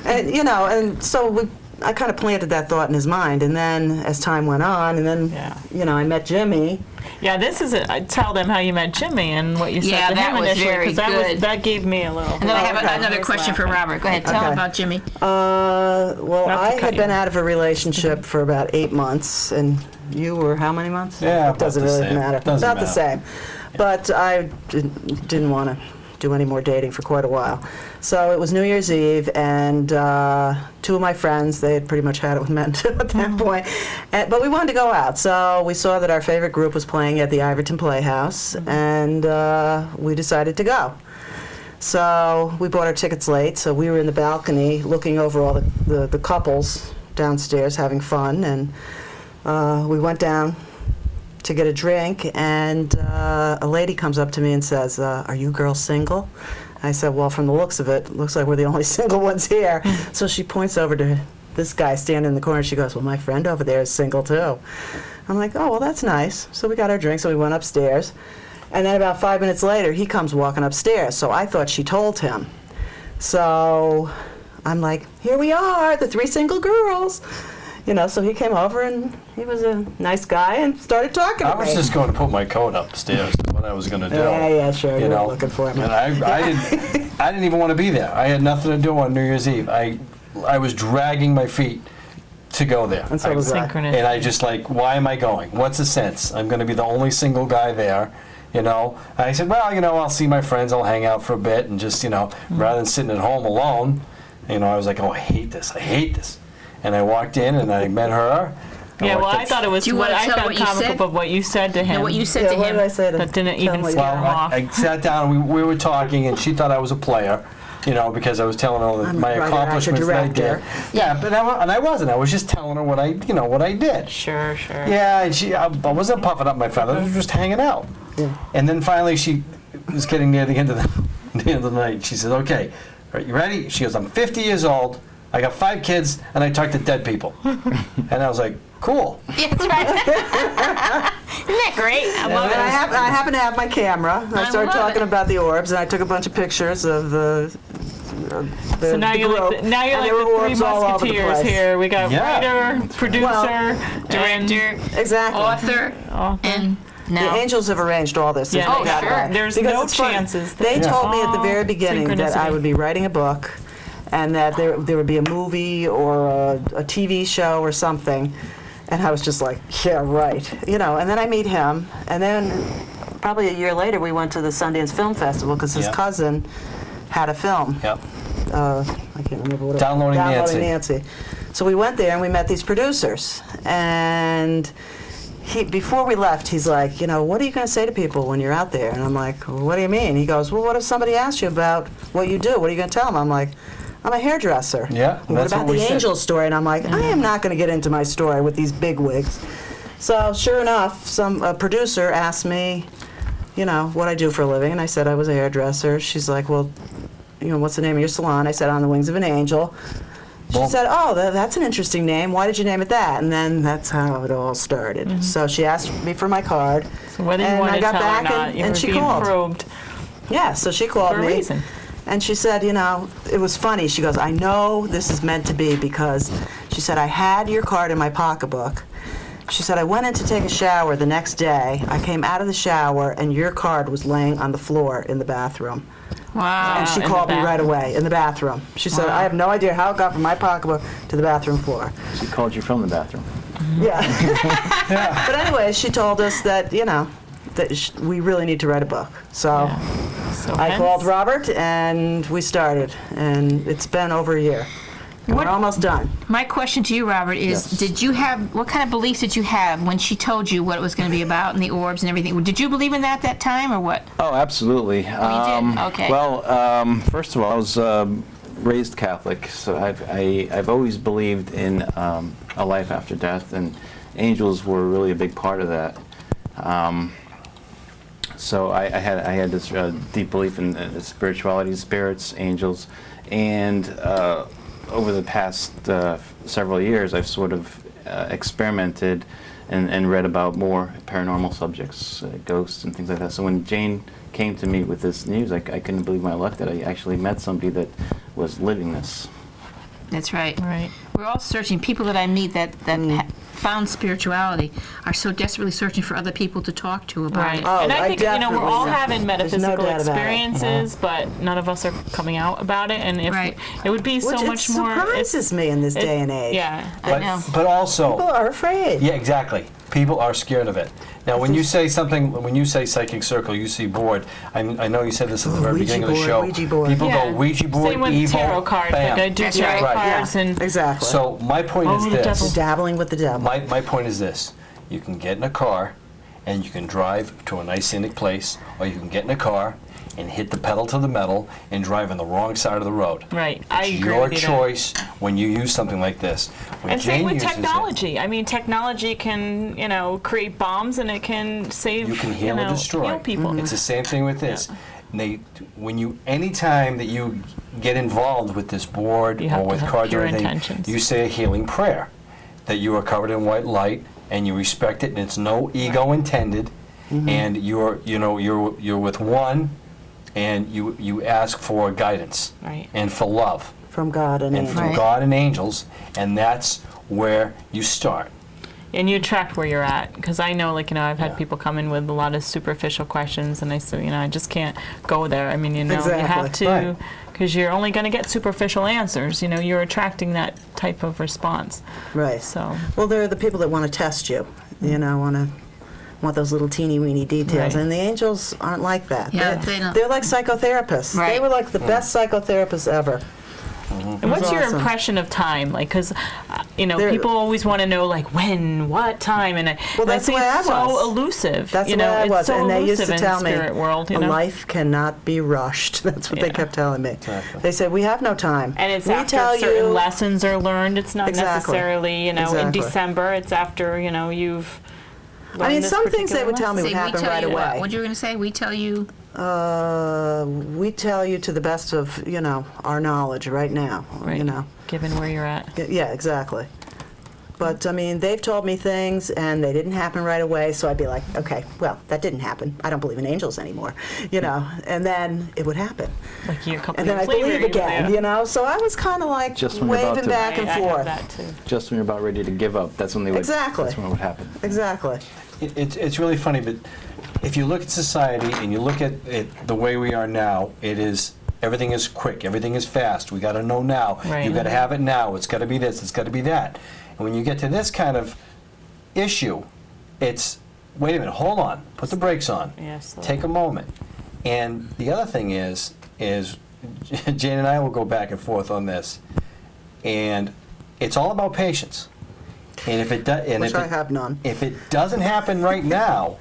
And and so I kind of planted that thought in his mind, and then as time went on, and then Yeah. I met Jimmy. Yeah, this is it. I tell them how you met Jimmy and what you said Yeah, to that him was initially, very 'cause that good. that gave me a little. And then I have okay. another I was question for laughing. Robert. Go ahead. Tell Okay. about Jimmy. Well, Not to I cut had been you. out of a relationship for about 8 months, and you were how many months? Yeah, It about doesn't the really same. matter. Doesn't about the matter. same. But I didn't want to do any more dating for quite a while. So it was New Year's Eve, and two of my friends, they had pretty much had it with men too at that point. But we wanted to go out, so we saw that our favorite group was playing at the Iverton Playhouse, and we decided to go. So we bought our tickets late, so we were in the balcony looking over all the couples downstairs having fun, and we went down to get a drink, and a lady comes up to me and says, "Are you girls single?" I said, "Well, from the looks of it, looks like we're the only single ones here." So she points over to this guy standing in the corner. She goes, well, my friend over there is single too. I'm like, oh, well, that's nice. So we got our drinks and we went upstairs. And then about 5 minutes later, he comes walking upstairs. So I thought she told him. So I'm like, here we are, the 3 single girls. You know, so he came over and he was a nice guy and started talking to me. I was just going to put my coat upstairs. Is what I was going to do. Yeah, sure. You were looking for me. And I didn't even want to be there. I had nothing to do on New Year's Eve. I was dragging my feet to go there. And so was I. Synchronous. And I just like, why am I going? What's the sense? I'm going to be the only single guy there. You know, and I said, well, you know, I'll see my friends. I'll hang out for a bit and just, you know, rather than sitting at home alone, you know, I was like, oh, I hate this. And I walked in and I met her. Yeah, well, I thought it was Do you what wanna I tell found what you comical, said? but what you said to him. And what you said to What him. did I say to That didn't tell him even what you scare said? him off. I sat down, we were talking, and she thought I was a player, you know, because I was telling her I'm my a writer, accomplishments that I actor, did. director. Yeah, but I wasn't. I was just telling her what I did. Sure. Yeah, and I wasn't puffing up my feathers. I was just hanging out. Yeah. And then finally, she was getting near the end of the night. She said, "Okay, are you ready?" She goes, "I'm 50 years old. I got 5 kids, and I talk to dead people." And I was like, "Cool." Yeah, that's right. Isn't that great? I love And I it. happened to have my camera. I started love talking it. about the orbs, and I took a bunch of pictures of the So now you're like group, the, now you're and like there were the 3 orbs all over the musketeers place. here. We got Yeah. writer, producer, Director, Exactly. author, and The now. Angels have arranged all this. There's Yeah, no oh, doubt sure. about it. There's Because no it's funny. chances. They It's told me at the all very beginning that I synchronicity. would be writing a book, and that there would be a movie or a TV show or something. And I was just like, yeah, right. You know, and then I meet him, and then probably a year later we went to the Sundance Film Festival because his Yep. cousin had a film. Yep. I can't remember what it was. Downloading Nancy. So we went there and we met these producers. And before we left, he's like, you know, what are you going to say to people when you're out there? And I'm like, well, what do you mean? He goes, well, what if somebody asks you about what you do? What are you going to tell them? I'm like, I'm a hairdresser. Yeah, What that's about what we the said. angel story? And I'm like, I am not going to get into my story with these big wigs. So sure enough, a producer asked me, you know, what I do for a living, and I said I was a hairdresser. She's like, well, you know, what's the name of your salon? I said, On the Wings of an Angel. She Well- said, oh, that's an interesting name. Why did you name it that? And then that's how it all started. So she asked me for my card. So whether you and want I to got tell back or not, and, you and were she being called. probed Yeah, so she called for a me. reason. And she said, you know, it was funny. She goes, I know this is meant to be because she said, I had your card in my pocketbook. She said, I went in to take a shower the next day. I came out of the shower and your card was laying on the floor in the bathroom. Wow. And she in the called me right bathroom. away in the bathroom. She said, Wow. I have no idea how it got from my pocketbook to the bathroom floor. She called you from the bathroom. Yeah. But anyway, she told us that, you know, that we really need to write a book. So So I hence- called Robert and we started. And it's been over a year. And What- we're almost done. My question to you, Robert, is Yes. what kind of beliefs did you have when she told you what it was going to be about and the orbs and everything? Did you believe in that at that time or what? Oh, absolutely. Oh, you did? Okay. Well, first of all, I was raised Catholic, so I've always believed in a life after death, and angels were really a big part of that. So I had this deep belief in spirituality, spirits, angels, and over the past several years, I've sort of experimented and read about more paranormal subjects, ghosts and things like that. So when Jane came to me with this news, I couldn't believe my luck that I actually met somebody that was living this. That's right. Right. We're all searching. People that I meet that found spirituality are so desperately searching for other people to talk to about Right. it. Oh, and I I think, you know, we're all definitely- having there's no metaphysical doubt about it. experiences, but none of us are coming out about it. And if Right. it would be so Which much it more. surprises me in this day and age. Yeah. I know. But also, People are afraid. yeah, exactly. People are scared of it. Now, when you say something, when you say psychic circle, you see board. I know you said this at the very Ouija beginning of the board, show. Ouija board. People Yeah. go Ouija board, Same with evil, tarot cards. bam. Like I do That's tarot right. cards Yeah, and exactly. So my point Oh, is the this. devil. Dabbling with the devil. My point is this. You can get in a car and you can drive to a nice scenic place, or you can get in a car and hit the pedal to the metal and drive on the wrong side of the road. right. I It's agree your with you there. choice when you use something like this. When And same Jane with uses it, technology. I mean, technology can, you know, create bombs and it can save, you can heal know, or destroy. heal people. It's the same thing with this. Anytime that you get involved with this board You have or to with have cards or pure anything, intentions. you say a healing prayer, that you are covered in white light and you respect it, and it's no ego intended, and you're with one, and you ask for guidance Right. and for love From God and and angels. from Right. God and angels, and that's where you start. And you attract where you're at, because I know, I've had Yeah. people come in with a lot of superficial questions, and I say, I just can't go there. I mean, you have Exactly. to, Right. because you're only going to get superficial answers. You're attracting that type of response. Right. So, Well, they're the people that want to test you, want those little teeny weeny details. Right. And the angels aren't like that. Yeah, they're, they don't- they're like psychotherapists. They Right. were like the best psychotherapists ever. and what's your awesome. impression of time? Because, They're- people always want to know, when, what time, and Well, I that's think the way I it's so was. elusive. That's the way I it's was. so And they used elusive to tell in me, the spirit world. a life cannot be rushed. That's what they Yeah. kept telling me. Exactly. They said, we have no time. And it's we after tell certain you, lessons are learned. It's not Exactly. necessarily, in Exactly. December. It's after, you've learned I mean, this some things they particular would tell me lesson. would Say, we happen tell right you away. what you were going to say? We tell you. We tell you to the best of, our knowledge right now. Right. Given where you're at. Yeah, exactly. But, I mean, they've told me things, and they didn't happen right away, so I'd be like, okay, well, that didn't happen. I don't believe in angels anymore, and then it would happen. Like a couple And then years I believe later, again, yeah. So I was kind of like Just when you're about waving to- back and I have forth. that too. Just when you're about ready to give up, that's when they would. Exactly. That's when it would happen. Exactly. It's really funny, but if you look at society and you look at it the way we are now, everything is quick, everything is fast. We got to know now. Right. You got to have it now. It's got to be this. It's got to be that. And when you get to this kind of issue, it's wait a minute, hold on, put the brakes on, Yes. take a moment. And the other thing is Jane and I will go back and forth on this, and it's all about patience. And if it does, Which I have none. if it doesn't happen right now,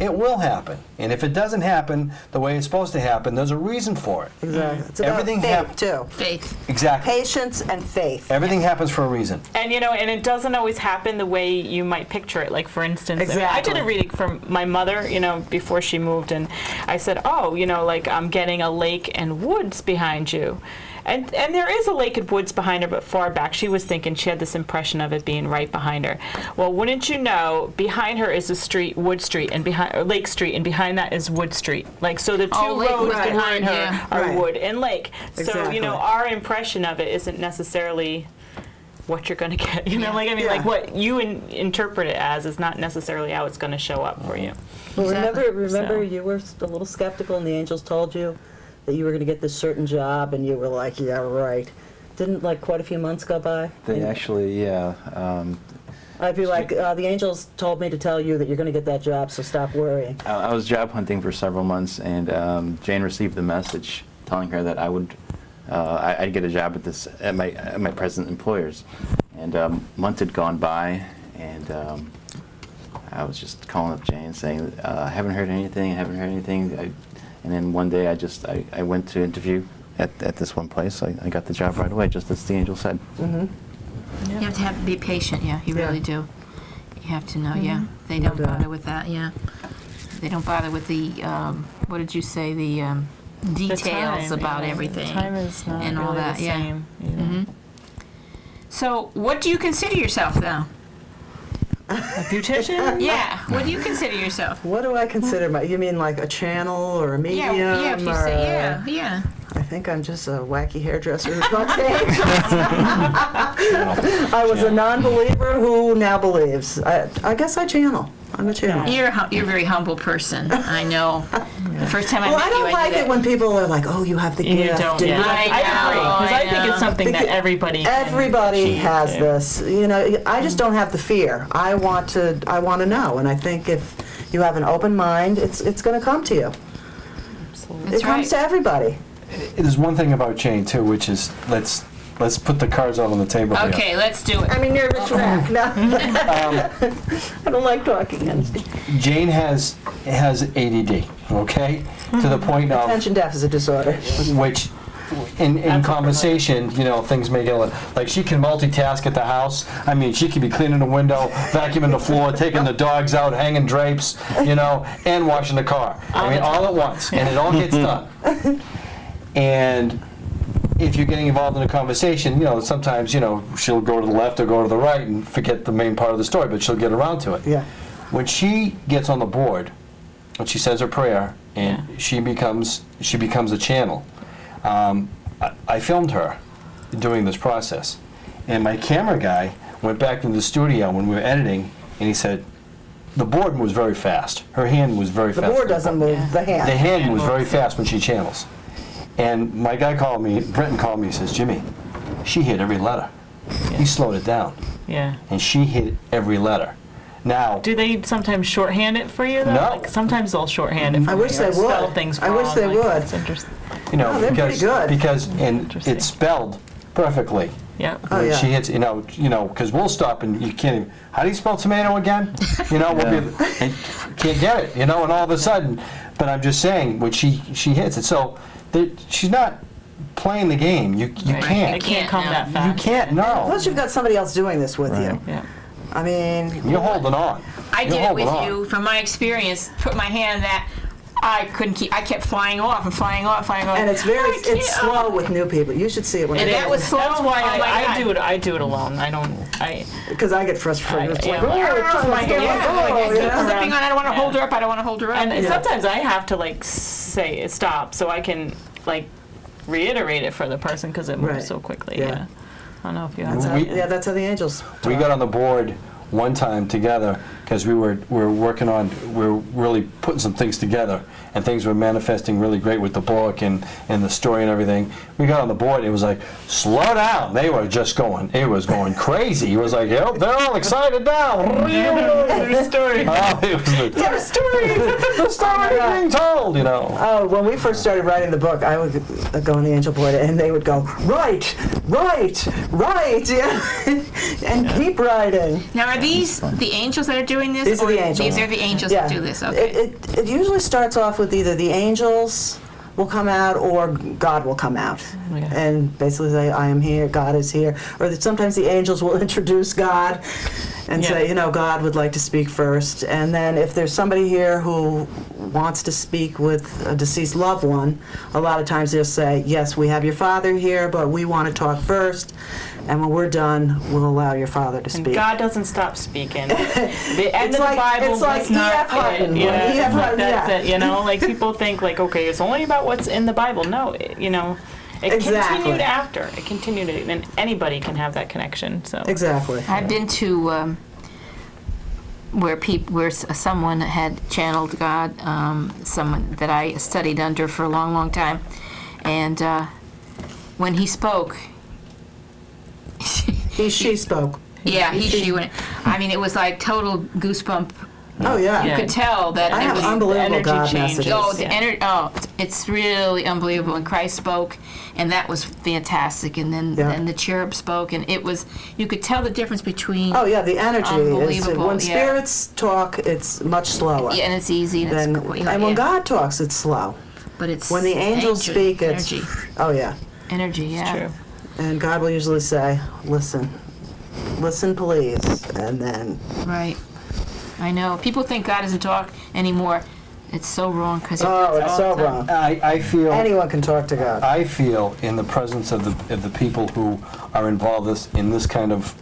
it will happen. And if it doesn't happen the way it's supposed to happen, there's a reason for it. Exactly. It's about Everything faith, too. Faith. Exactly. Patience and faith. Everything happens for a reason. And and it doesn't always happen the way you might picture it. Like, for instance, I Exactly. did a reading from my mother, before she moved, and I said, I'm getting a lake and woods behind you. And there is a lake and woods behind her, but far back. She was thinking she had this impression of it being right behind her. Well, wouldn't you know, behind her is a street, Wood Street, and Lake Street, and behind that is Wood Street. So the two Lake and roads Wood, behind her yeah. are Right. Wood and Lake. So, Exactly. our impression of it isn't necessarily what you're going to get. Yeah. What you interpret it as is not necessarily how it's going to show up for you. Well, Exactly. remember So- you were a little skeptical and the angels told you that you were going to get this certain job and you were like, yeah, right. Didn't quite a few months go by? They And actually, yeah. I'd be like, the angels told me to tell you that you're going to get that job, so stop worrying. I was job hunting for several months, and Jane received the message telling her that I'd get a job at my present employers. And months had gone by, and I was just calling up Jane saying, I haven't heard anything. And then one day I went to interview at this one place. I got the job right away, just as the angel said. You have to be patient, yeah, you Yeah. really do. You have to know, yeah. They don't doubt. bother with that, yeah. They don't bother with the, what did you say, the details about everything. Time is not and all really that, the yeah. same. either. So, what do you consider yourself now? A beautician? Yeah, what do you consider yourself? What do I consider you mean like a channel or a medium? Yeah, if you or say, yeah. I think I'm just a wacky hairdresser who's got stage. I was a non-believer who now believes. I guess I channel. I'm a channel. You're a very humble person, I know. The first time I Well, met I you, don't I like knew it that. when people are like, "Oh, you have the You gift." don't. and Yeah. you have I I agree, because I think it's something that Because everybody can Everybody achieve, has too. this. I just don't have the fear. I want to know, and I think if you have an open mind, it's going to come to you. Absolutely. That's It comes right. to everybody. There's one thing about Jane too, which is let's put the cards out on the table here. Okay, let's do it. I'm a nervous wreck. No. I don't like talking. Jane has ADD, okay, to the point of Attention deficit disorder. which in conversation, things may get like she can multitask at the house. I mean, she could be cleaning the window, vacuuming the floor, taking the dogs out, hanging drapes, and washing the car. I mean, all at once, and it all gets done. And if you're getting involved in a conversation, sometimes, she'll go to the left or go to the right and forget the main part of the story, but she'll get around to it. Yeah. When she gets on the board, when she says her prayer, and she becomes a channel, I filmed her doing this process. And my camera guy went back into the studio when we were editing, and he said, the board moves very fast. Her hand was very The fast. board doesn't move, the hand. The hand moves very fast when she channels. And my guy called me, Brenton called me, he says, Jimmy, she hit every letter. He slowed it down. Yeah. And she hit every letter. Now, Do they sometimes shorthand it for you, though? No. Like, sometimes they'll shorthand it for I you. wish they or spell would. things I wish wrong, they like, would. It's interesting. they're pretty good. because Interesting. it's spelled perfectly. Yeah. Oh, When yeah. she hits, because we'll stop and you can't even, how do you spell tomato again? We'll be, and can't get it, and all of a sudden, but I'm just saying, when she hits it, so she's not playing the game. You It can't. can't come no. that You fast. can't, no. Plus, you've got somebody else doing this with you. Yeah. I mean, You're holding on. I You're did it holding with on. you, from my experience, put my hand that I couldn't keep, I kept flying off and flying off, flying off. and it's it's slow with new people. You should see it when And you that was slow. That's why Oh my I God. do it alone. because I get frustrated. It's like, yeah. oh, it's just Yeah. like, Yeah, oh, like, you know? slipping on, I don't want to hold her up, I don't want to hold her up. And sometimes I have to say stop so I can reiterate it for the person because it moves Right. so quickly. Yeah. Yeah. I don't know if you have That's how, that. yeah, that's how the angels We talk. got on the board one time together because we were working on, we were really putting some things together, and things were manifesting really great with the book and the story and everything. We got on the board, it was like, slow down. They were just going, it was going crazy. It was like, yep, they're all excited now. Their story. Oh, it was the story. The story being told, Oh, when we first started writing the book, I would go on the angel board, and they would go, right, yeah, and keep writing. Now, are these the angels that are doing this? These are or the angels. These are the angels Yeah. that do this, okay. It usually starts off with either the angels will come out or God will come out Yeah. and basically say, I am here, God is here. Or that sometimes the angels will introduce God and Yeah. say, God would like to speak first. And then if there's somebody here who wants to speak with a deceased loved one, a lot of times they'll say, yes, we have your father here, but we want to talk first. And when we're done, we'll allow your father to And speak. God doesn't stop speaking. The end It's of the like- Bible it's like was not E.F. Hutton. it. Yeah, When E.F. it's like Hutton, that's yeah. it. Like people think okay, it's only about what's in the Bible. No, it Exactly. continued after. It continued, and anybody can have that connection. So Exactly. I've been to where someone had channeled God, someone that I studied under for a long, long time, and when he spoke, She spoke. yeah, she went. I mean, it was like total goosebump. Oh, yeah. You could tell that I it have was. unbelievable energy God change. messages. Oh, the Yeah. energy! Oh, it's really unbelievable. And Christ spoke, and that was fantastic. And then, Yeah. then the cherub spoke, and it was. You could tell the difference between. Oh, yeah, the energy is, Unbelievable, when yeah. spirits talk, it's much slower. Yeah, and it's easy, and Than, it's and when yeah. God talks, it's slow. But it's When the angels speak, it's, energy, oh, yeah. energy. Yeah. true. And God will usually say, listen, please, and then, Right. I know. People think God doesn't talk anymore. It's so wrong because oh, it's so wrong. I feel Anyone can talk to God. I feel in the presence of the people who are involved in this kind of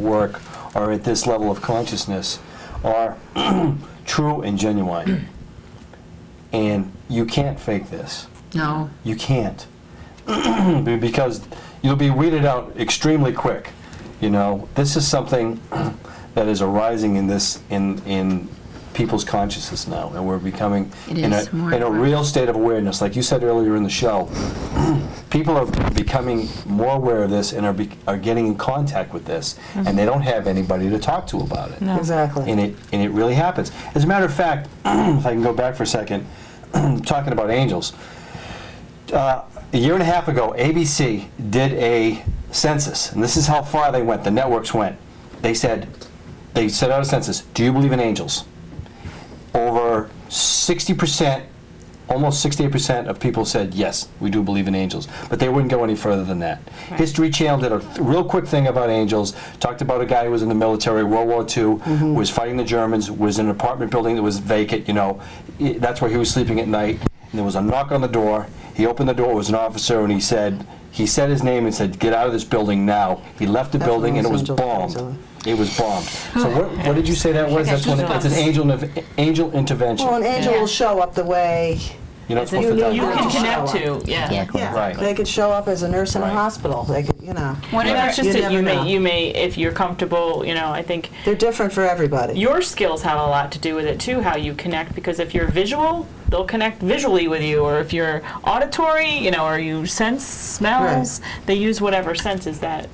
work or at this level of consciousness are true and genuine. And you can't fake this. no. You can't. Because you'll be weeded out extremely quick. This is something that is arising in people's consciousness now, and we're becoming It in is more a and more. real state of awareness. Like you said earlier in the show, people are becoming more aware of this and are getting in contact with this, and they don't have anybody to talk to about it. Exactly. And it really happens. As a matter of fact, if I can go back for a second, talking about angels. A year and a half ago, ABC did a census, and this is how far they went. The networks went. They set out a census. Do you believe in angels? Over 60%, almost 68% of people said yes, we do believe in angels, but they wouldn't go any further than that. History Channel did a real quick thing about angels. Talked about a guy who was in the military, World War II, was fighting the Germans, was in an apartment building that was vacant. That's where he was sleeping at night. And there was a knock on the door. He opened the door. It was an officer, and he said, He said his name and said, "Get out of this building now." He left the That's building when and it was Los Angeles bombed. Angels. It was bombed. So what did you say that was? I got That's when it's an angel intervention. Well, an angel Yeah. will show up the way You're not supposed to you die. You can Yeah. connect to, yeah. Yeah. Right. They could show up as a nurse in a Right. hospital. They could, Whatever. That's just You it. never You know. may, if you're comfortable, I think they're different for everybody. your skills have a lot to do with it too, how you connect, because if you're visual, they'll connect visually with you, or if you're auditory, or you sense smells, they use whatever senses that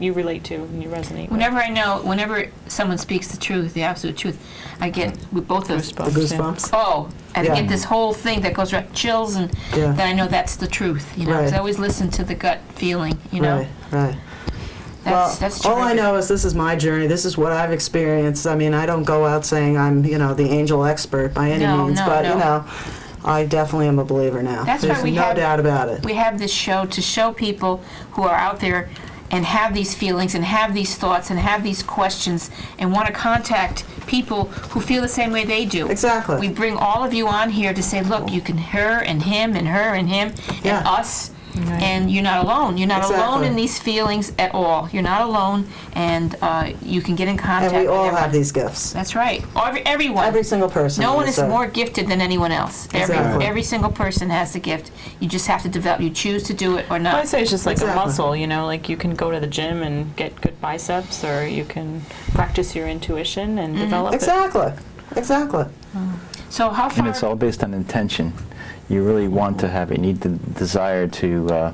you relate to and you resonate Whenever someone speaks the truth, the absolute truth, I get with both those. The goosebumps. Oh, I Yeah. get this whole thing that goes around, chills, and Yeah. then I know that's the truth. 'Cause Right. I always listen to the gut feeling. Right. That's all I terrific. know is this is my journey. This is what I've experienced. I mean, I don't go out saying I'm, the angel expert by any No, means, no, but no. I definitely am a believer now. That's why There's we no have- doubt about it. We have this show to show people who are out there and have these feelings and have these thoughts and have these questions and want to contact people who feel the same way they do. Exactly. We bring all of you on here to say, look, you can her and him and her and him Yeah. and us, and you're not alone. You're not alone Exactly. in these feelings at all. You're not alone, and you can get in contact And we with all everyone. have these gifts. That's right. Everyone. Every single person. No on one this is earth. more gifted than anyone else. Exactly. Every single person has the gift. You just have to develop. You choose to do it or not. I say it's just like Exactly. a muscle, like you can go to the gym and get good biceps, or you can practice your intuition and develop it. Exactly. So how far? And it's all based on intention. You really want to have it. You need the desire to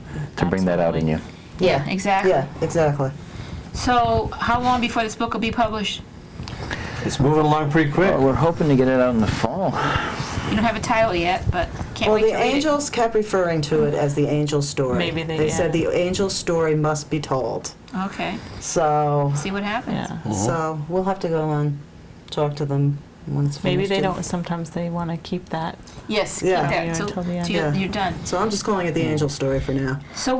bring that out in you. Yeah, exactly. Yeah, exactly. So how long before this book will be published? It's moving along pretty quick. Well, we're hoping to get it out in the fall. You don't have a title yet, but can't Well, wait the to read angels kept referring to it as the angel story. Maybe they- said yeah. the angel story must be told. it. Okay. So, See what happens. Yeah. so we'll have to go and talk to them when it's Maybe finished. they don't. Sometimes they want to keep that. Yes. Yeah. Keep that Yeah, till until the end. you're, Yeah. you're done. So I'm just calling it the angel story for now. So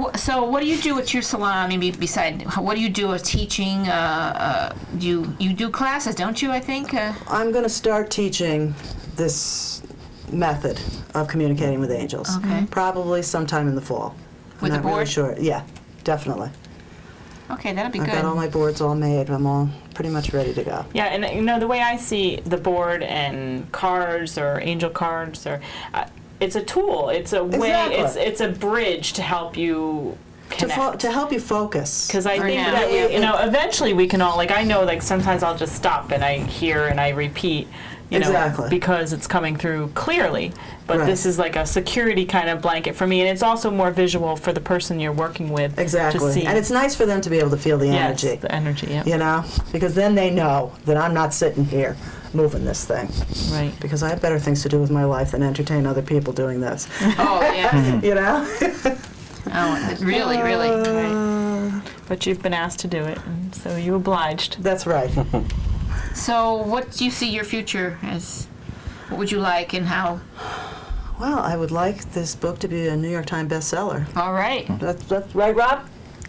what do you do at your salon? I mean, beside what do you do? Teaching? You do classes, don't you? I think. I'm going to start teaching this method of communicating with angels. Okay. Probably sometime in the fall. With I'm the not really board? sure. Yeah, definitely. Okay, that'll be I've good. got all my boards all made. I'm all pretty much ready to go. Yeah, and the way I see the board and cards or angel cards, or it's a tool. It's a way. Exactly. It's a bridge to help you connect. To help you focus. Because I For think now. that Yeah. Eventually we can all, I know, sometimes I'll just stop and I hear and I repeat, Exactly. because it's coming through clearly. But Right. this is like a security kind of blanket for me, and it's also more visual for the person you're working with to Exactly. see. And it's nice for them to be able to feel the yes, energy. the energy, yeah. Because then they know that I'm not sitting here moving this thing. Right. Because I have better things to do with my life than entertain other people doing this. Oh yeah. You know? Oh, really, really. Right. But you've been asked to do it, and so you obliged. That's right. So, what do you see your future as? What would you like, and how? Well, I would like this book to be a New York Times bestseller. All right. That's right, Rob?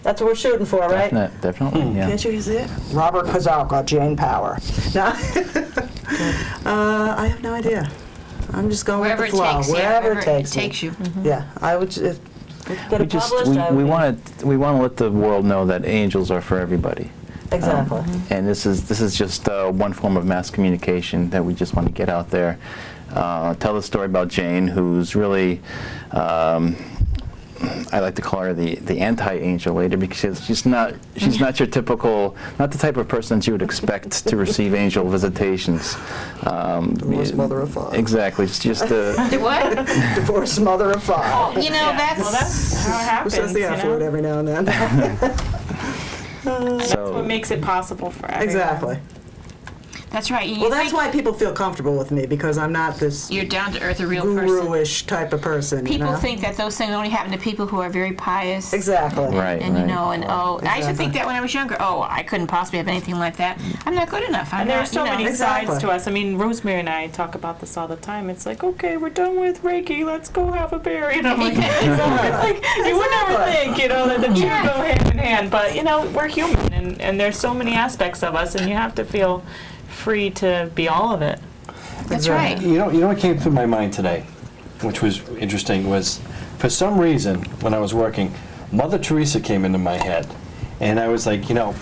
That's what we're shooting for, right? Definitely, yeah. Can't you see it? Robert Kaczowka, Jane Power. No, I have no idea. I'm just going Wherever with it the flow. takes you. Wherever it takes me. takes you. Yeah, I would. If it get it published, I we would- want to let the world know that angels are for everybody. Exactly. And this is just one form of mass communication that we just want to get out there. Tell the story about Jane, who's really, I like to call her the anti-angel lady, because she's not your typical, not the type of person that you would expect to receive angel visitations. Divorced mother of five. Exactly. It's just What? Divorced mother of five. You know, Well, that's how it Who happens. says the F word every now and then? That's what makes it possible for everyone. Exactly. That's right. You Well, that's think why people feel comfortable with me, because I'm not this you're down to earth, a real person. guru-ish type of person. People you know? think that those things only happen to people who are very pious. Exactly. Right. And and I used to Exactly. think that when I was younger. Oh, I couldn't possibly have anything like that. I'm not good enough. I'm And not, there's so many Exactly. sides to us. I mean, Rosemary and I talk about this all the time. It's like, okay, we're done with Reiki. Let's go have a beer. You know, like, it's like you would never think, that the two go hand in hand. But we're human, and there's so many aspects of us, and you have to feel free to be all of it. That's right. You know what came through my mind today, which was interesting, was for some reason when I was working, Mother Teresa came into my head, and I was like, the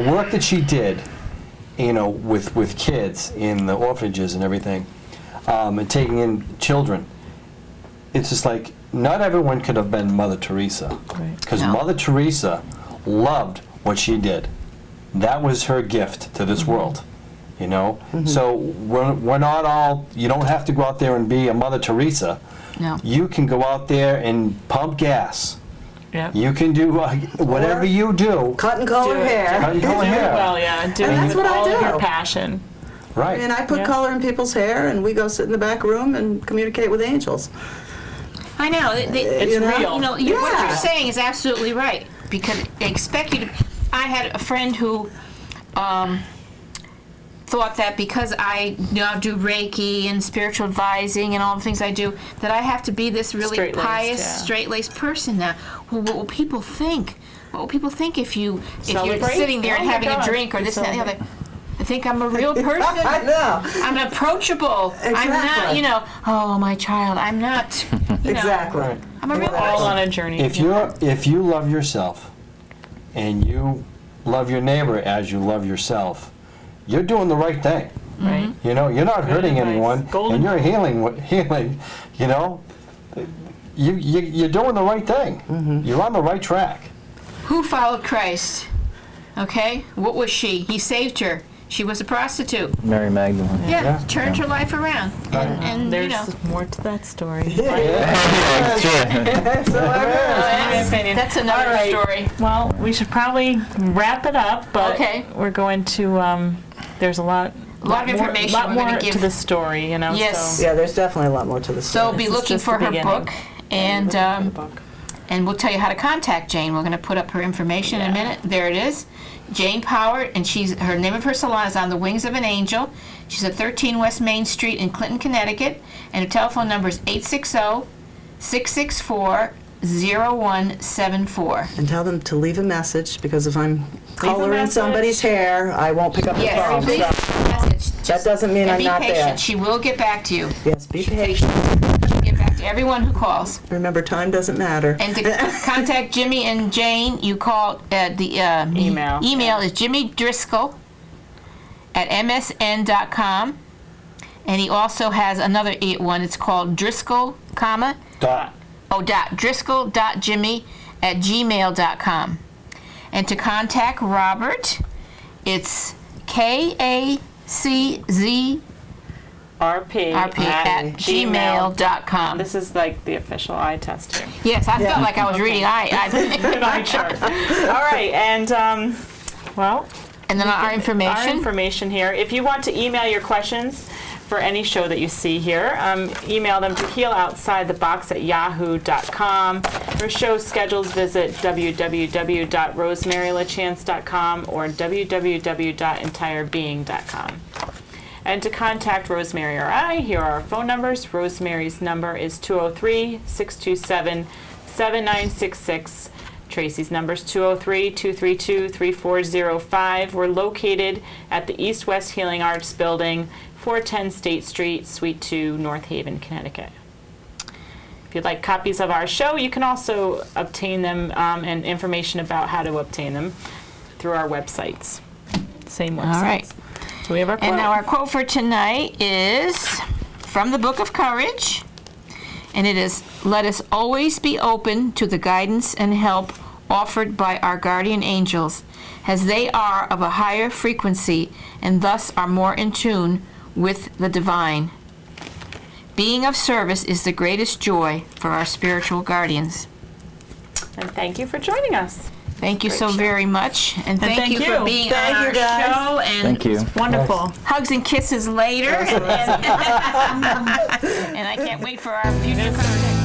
work that she did, with kids in the orphanages and everything, and taking in children, it's just like, not everyone could have been Mother Teresa, because Mother Teresa loved what she did. That was her gift to this world, So we're not all, you don't have to go out there and be a Mother Teresa. No. You can go out there and pump gas. Yep. You can do whatever you do. Cut and color hair. Cut and color Do it hair. well, yeah. Do And it that's with what I all of do. your passion. Right. And I put Yeah. color in people's hair, and we go sit in the back room and communicate with angels. I know. It's real. What Yeah. you're saying is absolutely right, because they expect you to. I had a friend who thought that because I now do Reiki and spiritual advising and all the things I do, that I have to be this really Straight-laced, pious, yeah. straight-laced person now. Well, what will people think? What will people think if you're Celebrate? sitting there Oh and my having God. a drink or this and that and the other? I think I'm a real I person. know. I'm approachable. I'm not, Exactly. oh, my child. I'm not, Exactly. I'm a real All person. on a journey. If you love yourself, and you love your neighbor as you love yourself, you're doing the right thing. Right. You're not hurting advice. anyone, Golden and you're healing. You're doing the right thing. You're on the right track. Who followed Christ? Okay? What was she? He saved her. She was a prostitute. Mary Magdalene. Yeah, turned her life around. And There's more to that story. That's true. that's another All right. story. Well, we should probably wrap it up, but Okay. we're going to, there's a lot of information lot we're more gonna give. to the story, Yes. so. Yeah, there's definitely a lot more to the So story. be This is looking just for the her beginning. book, and we'll tell you how to contact Jane. We're going to put up her information in a minute. There it is. Jane Power, and her name of her salon is On the Wings of an Angel. She's at 13 West Main Street in Clinton, Connecticut, and her telephone number is 860-664-0174. And tell them to leave a message, because if I'm coloring message. somebody's hair, I won't pick up the phone. Leave So a message. that doesn't mean And I'm be not patient. there. She will get back to you. Yes, be patient. She'll get back to everyone who calls. Remember, time doesn't matter. And to contact Jimmy and Jane, you call the Email. Email is Jimmy Driscoll at msn.com, and he also has another one. It's called Driscoll, Driscoll.Jimmy at gmail.com. And to contact Robert, it's KACZ RP at gmail.com. This is like the official eye test here. Yes, I felt like I was reading Eye chart. All right, and well, and then our our information. information here. If you want to email your questions for any show that you see here, email them to healoutsidethebox@yahoo.com. For show schedules, visit www.rosemarylachance.com or www.entirebeing.com. And to contact Rosemary or I, here are our phone numbers. Rosemary's number is 203-627-7966. Tracy's number is 203-232-3405. We're located at the East West Healing Arts Building, 410 State Street, Suite 2, North Haven, Connecticut. If you'd like copies of our show, you can also obtain them and information about how to obtain them through our websites. Same websites. All right. So we have our quote. And now our quote for tonight is from the Book of Courage, and it is, "Let us always be open to the guidance and help offered by our guardian angels, as they are of a higher frequency and thus are more in tune with the divine. Being of service is the greatest joy for our spiritual guardians." And thank you for joining us. Thank you so show. very much, and thank you for being Thank on you, our guys. show. And Thank you. Wonderful. hugs and kisses later. And I can't wait for our future contact.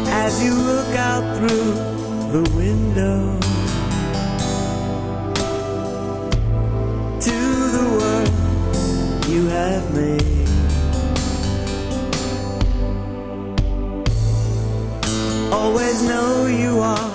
As you look out through the window to the world you have made, always know you are